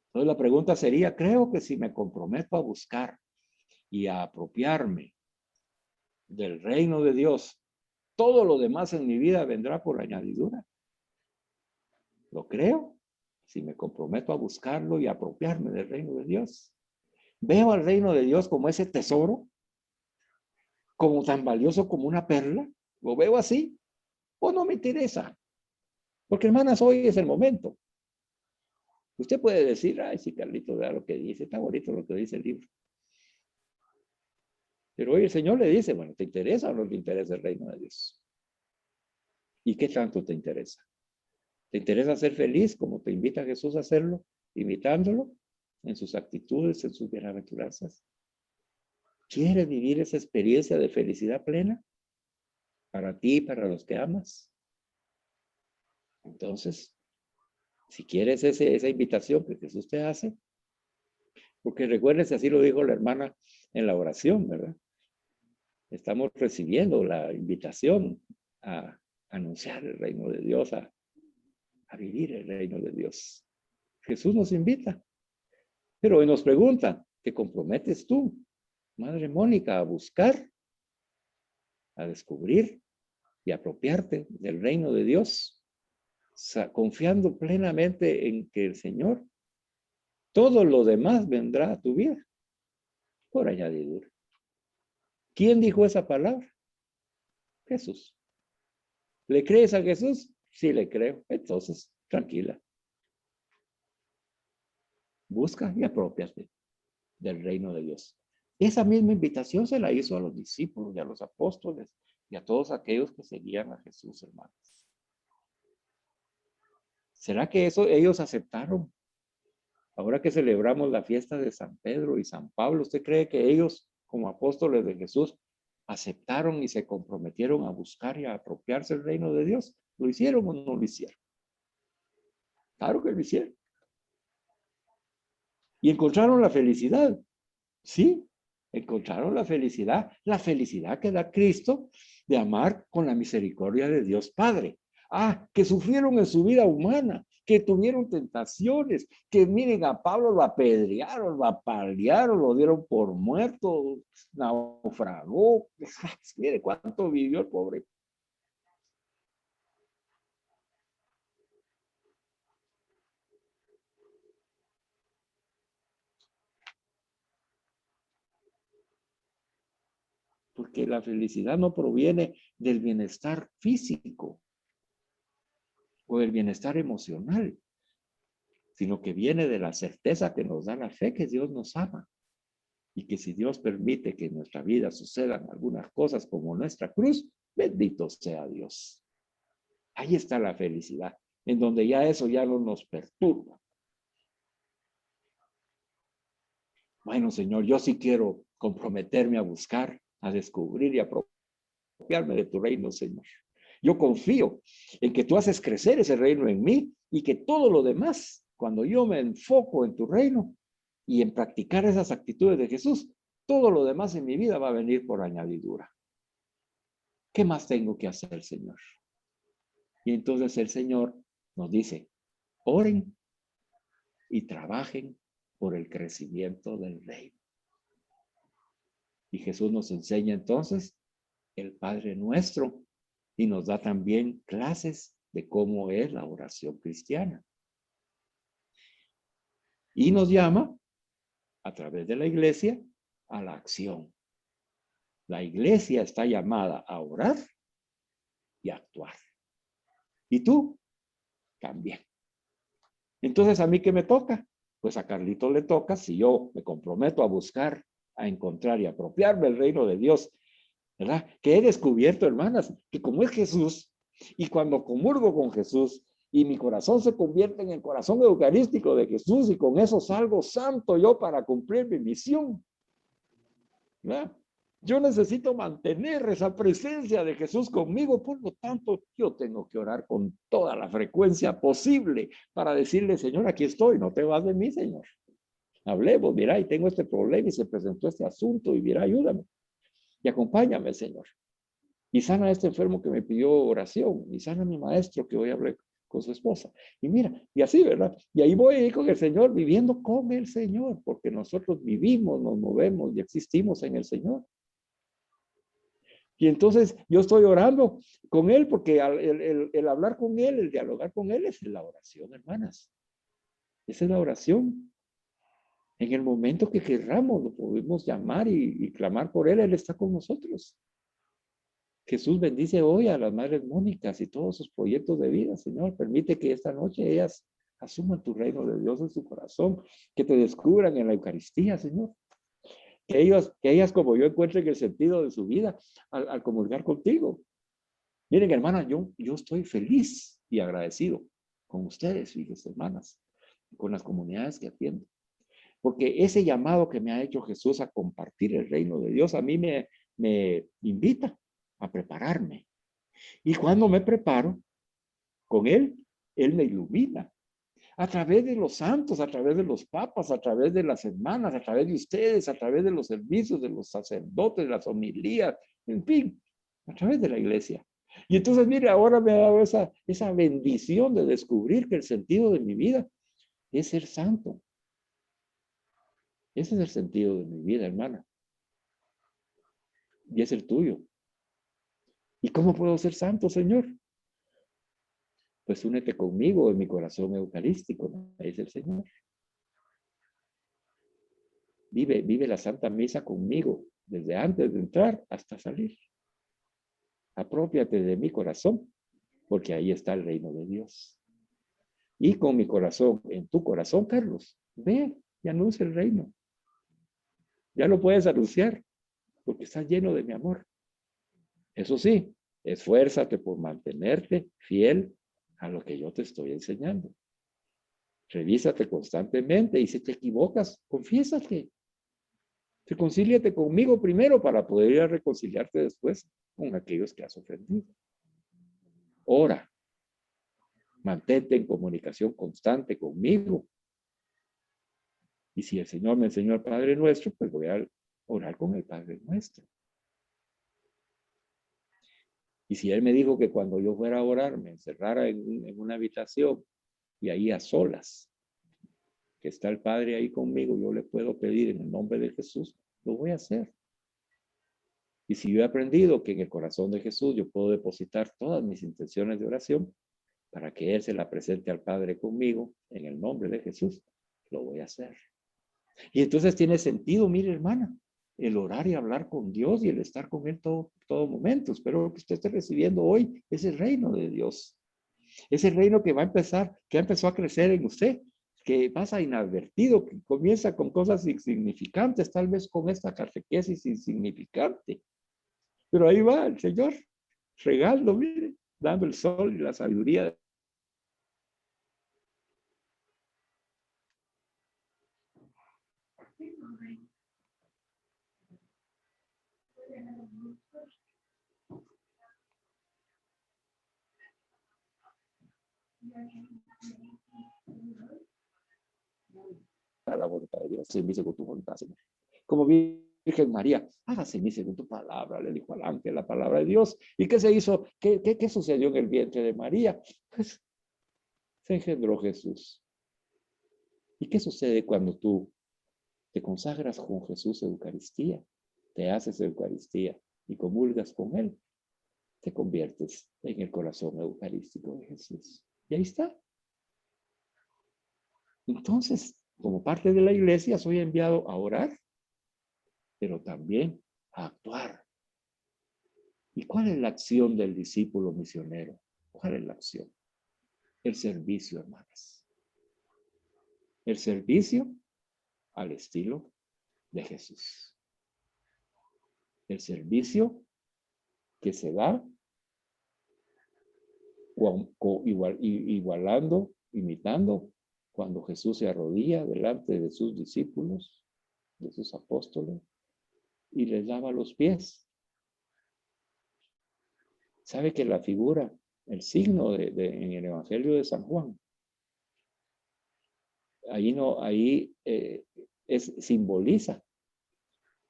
Entonces la pregunta sería, creo que si me comprometo a buscar y a apropiarme del reino de Dios, todo lo demás en mi vida vendrá por añadidura. ¿Lo creo? Si me comprometo a buscarlo y apropiarme del reino de Dios. Veo al reino de Dios como ese tesoro, como tan valioso como una perla. ¿Lo veo así? ¿O no me interesa? Porque, hermanas, hoy es el momento. Usted puede decir, ay, sí, Carlito, vea lo que dice, está bonito lo que dice el libro. Pero hoy el Señor le dice, bueno, ¿te interesa o no te interesa el reino de Dios? ¿Y qué tanto te interesa? ¿Te interesa ser feliz como te invita Jesús a hacerlo, imitándolo en sus actitudes, en sus bienaventuranzas? ¿Quieres vivir esa experiencia de felicidad plena para ti y para los que amas? Entonces, si quieres esa invitación que Jesús te hace, porque recuerdes, así lo dijo la hermana en la oración, ¿verdad? Estamos recibiendo la invitación a anunciar el reino de Dios, a vivir el reino de Dios. Jesús nos invita, pero hoy nos pregunta, ¿te comprometes tú, Madre Mónica, a buscar, a descubrir y apropiarte del reino de Dios, confiando plenamente en que el Señor, todo lo demás vendrá a tu vida por añadidura? ¿Quién dijo esa palabra? Jesús. ¿Le crees a Jesús? Sí, le creo. Entonces, tranquila. Busca y apropiate del reino de Dios. Esa misma invitación se la hizo a los discípulos y a los apóstoles y a todos aquellos que seguían a Jesús, hermanos. ¿Será que eso ellos aceptaron? Ahora que celebramos la fiesta de San Pedro y San Pablo, ¿usted cree que ellos, como apóstoles de Jesús, aceptaron y se comprometieron a buscar y a apropiarse del reino de Dios? ¿Lo hicieron o no lo hicieron? Claro que lo hicieron. Y encontraron la felicidad. Sí, encontraron la felicidad que da Cristo de amar con la misericordia de Dios Padre. Ah, que sufrieron en su vida humana, que tuvieron tentaciones, que miren a Pablo lo apedrearon, lo apalearon, lo dieron por muerto, naufragó. Mire cuánto vivió el pobre. Porque la felicidad no proviene del bienestar físico o del bienestar emocional, sino que viene de la certeza que nos da la fe que Dios nos ama y que si Dios permite que en nuestra vida sucedan algunas cosas como nuestra cruz, bendito sea Dios. Ahí está la felicidad, en donde ya eso ya no nos perturba. Bueno, Señor, yo sí quiero comprometerme a buscar, a descubrir y a apropiarme de tu reino, Señor. Yo confío en que tú haces crecer ese reino en mí y que todo lo demás, cuando yo me enfoco en tu reino y en practicar esas actitudes de Jesús, todo lo demás en mi vida va a venir por añadidura. ¿Qué más tengo que hacer, Señor? Y entonces el Señor nos dice, oren y trabajen por el crecimiento del reino. Y Jesús nos enseña entonces el Padre Nuestro y nos da también clases de cómo es la oración cristiana. Y nos llama, a través de la iglesia, a la acción. La iglesia está llamada a orar y a actuar. ¿Y tú? También. Entonces, ¿a mí qué me toca? Pues a Carlito le toca, si yo me comprometo a buscar, a encontrar y apropiarme el reino de Dios, ¿verdad? Que he descubierto, hermanas, que como es Jesús, y cuando comulgo con Jesús, y mi corazón se convierte en el corazón eucarístico de Jesús, y con eso salgo santo yo para cumplir mi misión, ¿verdad? Yo necesito mantener esa presencia de Jesús conmigo, por lo tanto, yo tengo que orar con toda la frecuencia posible para decirle, Señor, aquí estoy, no te vas de mí, Señor. Hablemos, mira, y tengo este problema y se presentó este asunto y mira, ayúdame y acompáñame, Señor. Y sana a este enfermo que me pidió oración, y sana a mi maestro que hoy hablé con su esposa. Y mira, y así, ¿verdad? Y ahí voy con el Señor, viviendo con el Señor, porque nosotros vivimos, nos movemos y existimos en el Señor. Y entonces yo estoy orando con Él, porque el hablar con Él, el dialogar con Él es la oración, hermanas. Esa es la oración. En el momento que querramos, lo podemos llamar y clamar por Él, Él está con nosotros. Jesús bendice hoy a las madres Mónicas y todos sus proyectos de vida, Señor. Permite que esta noche ellas asuman tu reino de Dios en su corazón, que te descubran en la Eucaristía, Señor. Que ellas como yo encuentren el sentido de su vida al comulgar contigo. Miren, hermanas, yo estoy feliz y agradecido con ustedes, hijas hermanas, con las comunidades que atiendo. Porque ese llamado que me ha hecho Jesús a compartir el reino de Dios, a mí me invita a prepararme. Y cuando me preparo con Él, Él me ilumina. A través de los santos, a través de los papas, a través de las hermanas, a través de ustedes, a través de los servicios, de los sacerdotes, de las homilías, en fin, a través de la iglesia. Y entonces, mire, ahora me ha dado esa bendición de descubrir que el sentido de mi vida es ser santo. Ese es el sentido de mi vida, hermana. Y es el tuyo. ¿Y cómo puedo ser santo, Señor? Pues únete conmigo en mi corazón eucarístico, ¿no? Es el Señor. Vive la Santa Misa conmigo, desde antes de entrar hasta salir. Apropiate de mi corazón, porque ahí está el reino de Dios. Y con mi corazón, en tu corazón, Carlos, ve y anuncia el reino. Ya lo puedes anunciar, porque está lleno de mi amor. Eso sí, esfuérzate por mantenerte fiel a lo que yo te estoy enseñando. Revísate constantemente y si te equivocas, confiésate. Reconcíliate conmigo primero para poder ir a reconciliarte después con aquellos que has ofendido. Ora. Mantente en comunicación constante conmigo. Y si el Señor me enseñó el Padre Nuestro, pues voy a orar con el Padre Nuestro. Y si Él me dijo que cuando yo fuera a orar me encerrara en una habitación y ahí a solas, que está el Padre ahí conmigo, yo le puedo pedir en el nombre de Jesús, lo voy a hacer. Y si yo he aprendido que en el corazón de Jesús yo puedo depositar todas mis intenciones de oración para que Él se la presente al Padre conmigo, en el nombre de Jesús, lo voy a hacer. Y entonces tiene sentido, mire hermana, el orar y hablar con Dios y el estar con Él todo momento. Espero que usted esté recibiendo hoy ese reino de Dios. Ese reino que va a empezar, que empezó a crecer en usted, que pasa inadvertido, que comienza con cosas insignificantes, tal vez con esta catequesis insignificante. Pero ahí va el Señor, regando, mire, dando el sol y la sabiduría. A la voluntad de Dios, se me según tu voluntad, Señor. Como Virgen María, hágase en mí según tu palabra, le dijo al ángel la palabra de Dios. ¿Y qué se hizo? ¿Qué sucedió en el vientre de María? Pues se engendró Jesús. ¿Y qué sucede cuando tú te consagras con Jesús en Eucaristía? Te haces Eucaristía y comulgas con Él. Te conviertes en el corazón eucarístico de Jesús. Y ahí está. Entonces, como parte de la iglesia, soy enviado a orar, pero también a actuar. ¿Y cuál es la acción del discípulo misionero? ¿Cuál es la acción? El servicio, hermanas. El servicio al estilo de Jesús. El servicio que se da igualando, imitando cuando Jesús se arrodilla delante de sus discípulos, de sus apóstoles, y les lava los pies. ¿Sabe que la figura, el signo en el Evangelio de San Juan, ahí simboliza,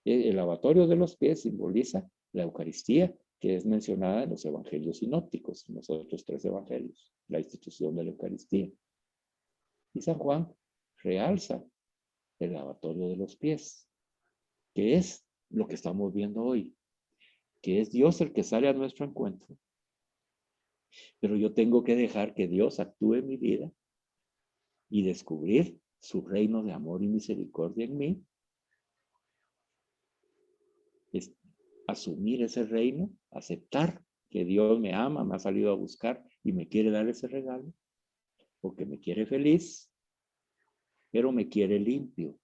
el lavatorio de los pies simboliza la Eucaristía, que es mencionada en los evangelios sinópticos, en los otros 3 evangelios, la institución de la Eucaristía. Y San Juan realza el lavatorio de los pies, que es lo que estamos viendo hoy, que es Dios el que sale a nuestro encuentro. Pero yo tengo que dejar que Dios actúe en mi vida y descubrir su reino de amor y misericordia en mí. Es asumir ese reino, aceptar que Dios me ama, me ha salido a buscar y me quiere dar ese regalo, porque me quiere feliz, pero me quiere limpio.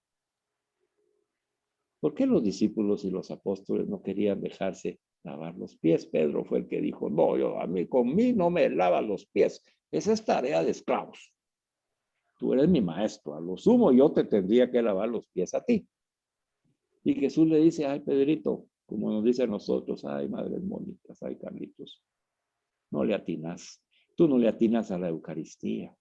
¿Por qué los discípulos y los apóstoles no querían dejarse lavar los pies? Pedro fue el que dijo, no, conmigo no me lavas los pies. Esa es tarea de esclavos. Tú eres mi maestro, a lo sumo yo te tendría que lavar los pies a ti. Y Jesús le dice, ay, Pedrito, como nos dice a nosotros, ay, madres Mónicas, ay, Carlitos, no le atinas. Tú no le atinas a la Eucaristía.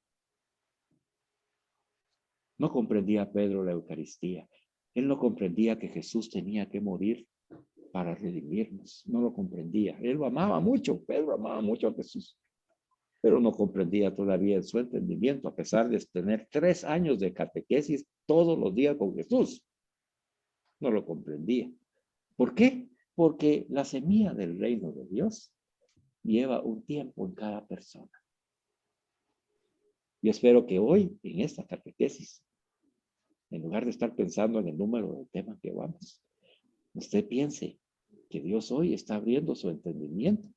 No comprendía Pedro la Eucaristía. Él no comprendía que Jesús tenía que morir para redimirnos. No lo comprendía. Él lo amaba mucho. Pedro amaba mucho a Jesús. Pero no comprendía todavía en su entendimiento, a pesar de tener 3 años de catequesis todos los días con Jesús. No lo comprendía. ¿Por qué? Porque la semilla del reino de Dios lleva un tiempo en cada persona. Yo espero que hoy, en esta catequesis, en lugar de estar pensando en el número del tema que vamos, usted piense que Dios hoy está abriendo su entendimiento,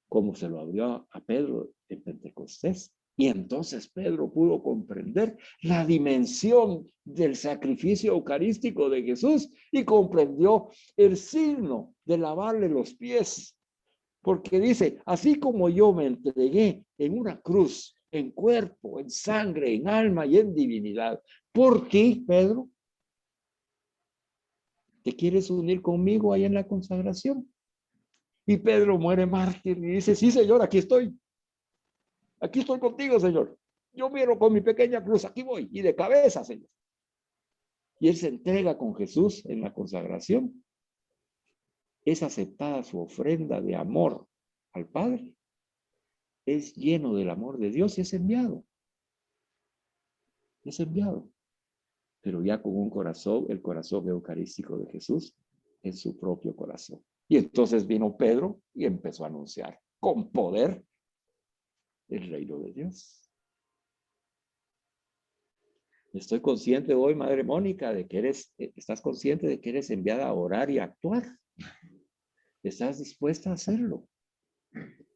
como se lo abrió a Pedro en Pentecostés. Y entonces Pedro pudo comprender la dimensión del sacrificio eucarístico de Jesús y comprendió el signo de lavarle los pies. Porque dice, así como yo me entregué en una cruz, en cuerpo, en sangre, en alma y en divinidad, por ti, Pedro, ¿te quieres unir conmigo ahí en la consagración? Y Pedro muere mártir y dice, sí, Señor, aquí estoy. Aquí estoy contigo, Señor. Yo miro con mi pequeña cruz, aquí voy, y de cabeza, Señor. Y él se entrega con Jesús en la consagración. Es aceptada su ofrenda de amor al Padre. Es lleno del amor de Dios y es enviado. Es enviado. Pero ya con un corazón, el corazón eucarístico de Jesús, en su propio corazón. Y entonces vino Pedro y empezó a anunciar con poder el reino de Dios. Estoy consciente hoy, Madre Mónica, de que estás consciente de que eres enviada a orar y a actuar. ¿Estás dispuesta a hacerlo?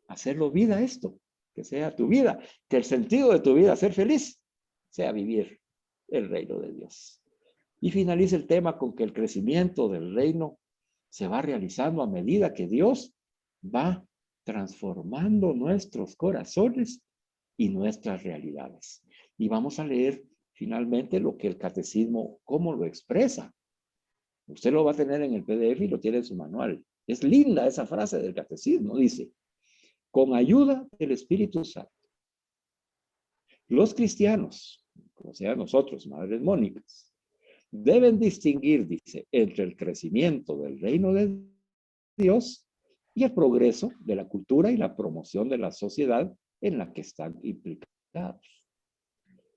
Hacerlo vida esto, que sea tu vida, que el sentido de tu vida, ser feliz, sea vivir el reino de Dios. Y finaliza el tema con que el crecimiento del reino se va realizando a medida que Dios va transformando nuestros corazones y nuestras realidades. Y vamos a leer finalmente lo que el catecismo, cómo lo expresa. Usted lo va a tener en el PDF y lo tiene en su manual. Es linda esa frase del catecismo, dice, con ayuda del Espíritu Santo, los cristianos, o sea nosotros, madres Mónicas, deben distinguir, dice, entre el crecimiento del reino de Dios y el progreso de la cultura y la promoción de la sociedad en la que están implicados.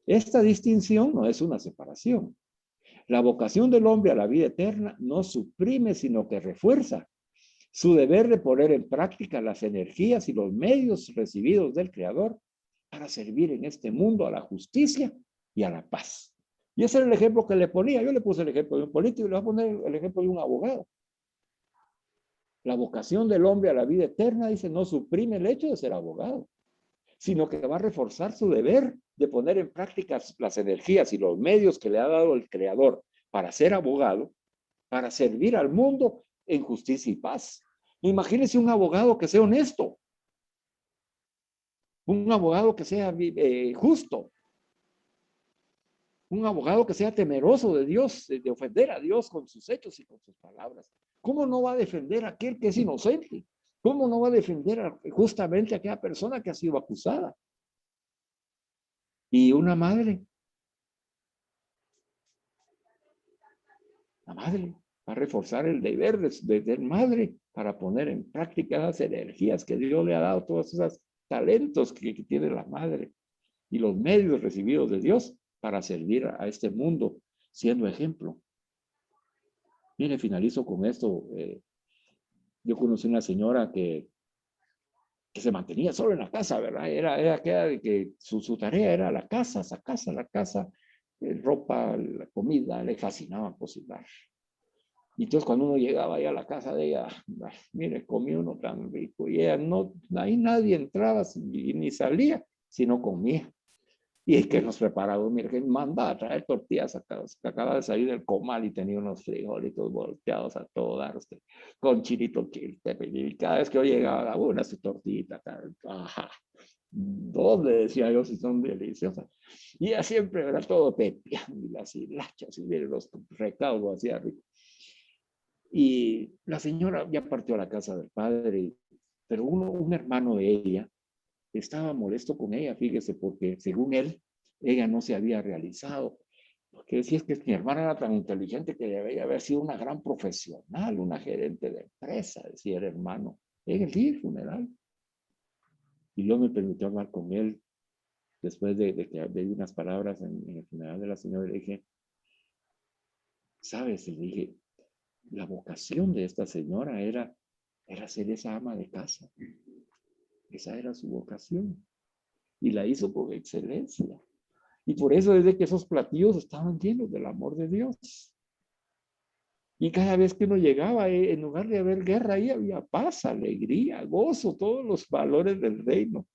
Esta distinción no es una separación. La vocación del hombre a la vida eterna no suprime, sino que refuerza su deber de poner en práctica las energías y los medios recibidos del Creador para servir en este mundo a la justicia y a la paz. Y ese era el ejemplo que le ponía. Yo le puse el ejemplo de un político y le voy a poner el ejemplo de un abogado. La vocación del hombre a la vida eterna, dice, no suprime el hecho de ser abogado, sino que va a reforzar su deber de poner en práctica las energías y los medios que le ha dado el Creador para ser abogado, para servir al mundo en justicia y paz. Imagínense un abogado que sea honesto, un abogado que sea justo, un abogado que sea temeroso de Dios, de ofender a Dios con sus hechos y con sus palabras. ¿Cómo no va a defender a aquel que es inocente? ¿Cómo no va a defender justamente a aquella persona que ha sido acusada? Y una madre, la madre va a reforzar el deber de ser madre para poner en práctica las energías que Dios le ha dado, todos esos talentos que tiene la madre y los medios recibidos de Dios para servir a este mundo siendo ejemplo. Mire, finalizo con esto. Yo conocí una señora que se mantenía solo en la casa, ¿verdad? Era que su tarea era la casa, ropa, la comida, le fascinaba cocinar. Y entonces cuando uno llegaba ahí a la casa de ella, mire, comía uno tan rico y ella no, ahí nadie entraba ni salía, sino comía. Y es que nos preparaba, mire, que mandaba a traer tortillas, acaba de salir del comal y tenía unos frijolitos volteados a todo dar, con chilito chiltepín. Y cada vez que yo llegaba, una su tortillita, ajá, dos le decía yo si son deliciosas. Y ella siempre era todo pepiando y las hilachas y mire, los recados lo hacía rico. Y la señora ya partió a la casa del padre, pero un hermano de ella estaba molesto con ella, fíjese, porque según él, ella no se había realizado. Porque decía, es que mi hermana era tan inteligente que debería haber sido una gran profesional, una gerente de empresa, decía el hermano, en el día del funeral. Y Dios me permitió hablar con él después de que le di unas palabras en el funeral de la señora. Le dije, ¿sabes? Le dije, la vocación de esta señora era ser esa ama de casa. Esa era su vocación. Y la hizo con excelencia. Y por eso es de que esos platillos estaban llenos del amor de Dios. Y cada vez que uno llegaba, en lugar de haber guerra, ahí había paz, alegría, gozo, todos los valores del reino.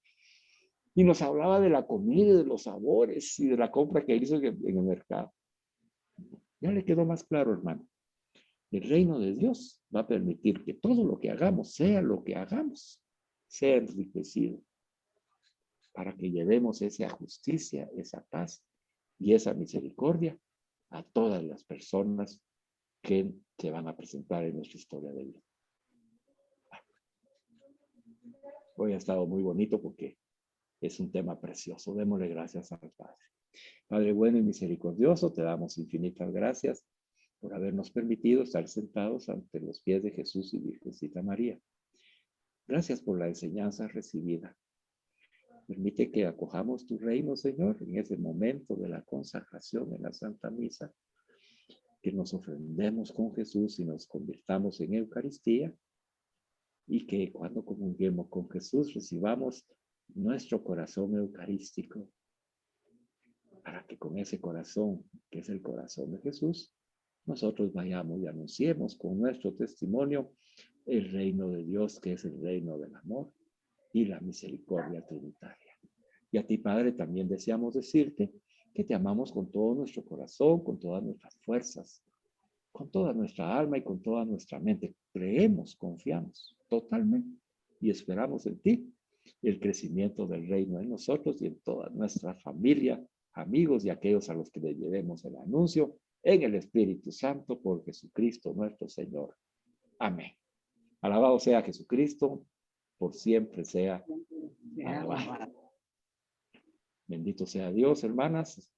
Y nos hablaba de la comida, de los sabores y de la compra que hizo en el mercado. Ya le quedó más claro, hermano. El reino de Dios va a permitir que todo lo que hagamos, sea lo que hagamos, sea enriquecido para que llevemos esa justicia, esa paz y esa misericordia a todas las personas que se van a presentar en nuestra historia de vida. Hoy ha estado muy bonito porque es un tema precioso. Démosle gracias al Padre. Padre bueno y misericordioso, te damos infinitas gracias por habernos permitido estar sentados ante los pies de Jesús y Virgencita María. Gracias por la enseñanza recibida. Permite que acojamos tu reino, Señor, en ese momento de la consagración en la Santa Misa, que nos ofrendemos con Jesús y nos convirtamos en Eucaristía, y que cuando comulguemos con Jesús recibamos nuestro corazón eucarístico, para que con ese corazón, que es el corazón de Jesús, nosotros vayamos y anunciemos con nuestro testimonio el reino de Dios, que es el reino del amor y la misericordia trinitaria. Y a ti, Padre, también deseamos decirte que te amamos con todo nuestro corazón, con todas nuestras fuerzas, con toda nuestra alma y con toda nuestra mente. Creemos, confiamos totalmente y esperamos en ti el crecimiento del reino en nosotros y en toda nuestra familia, amigos y aquellos a los que le llevemos el anuncio en el Espíritu Santo por Jesucristo nuestro Señor. Amén. Alabado sea Jesucristo, por siempre sea alabado. Bendito sea Dios, hermanas.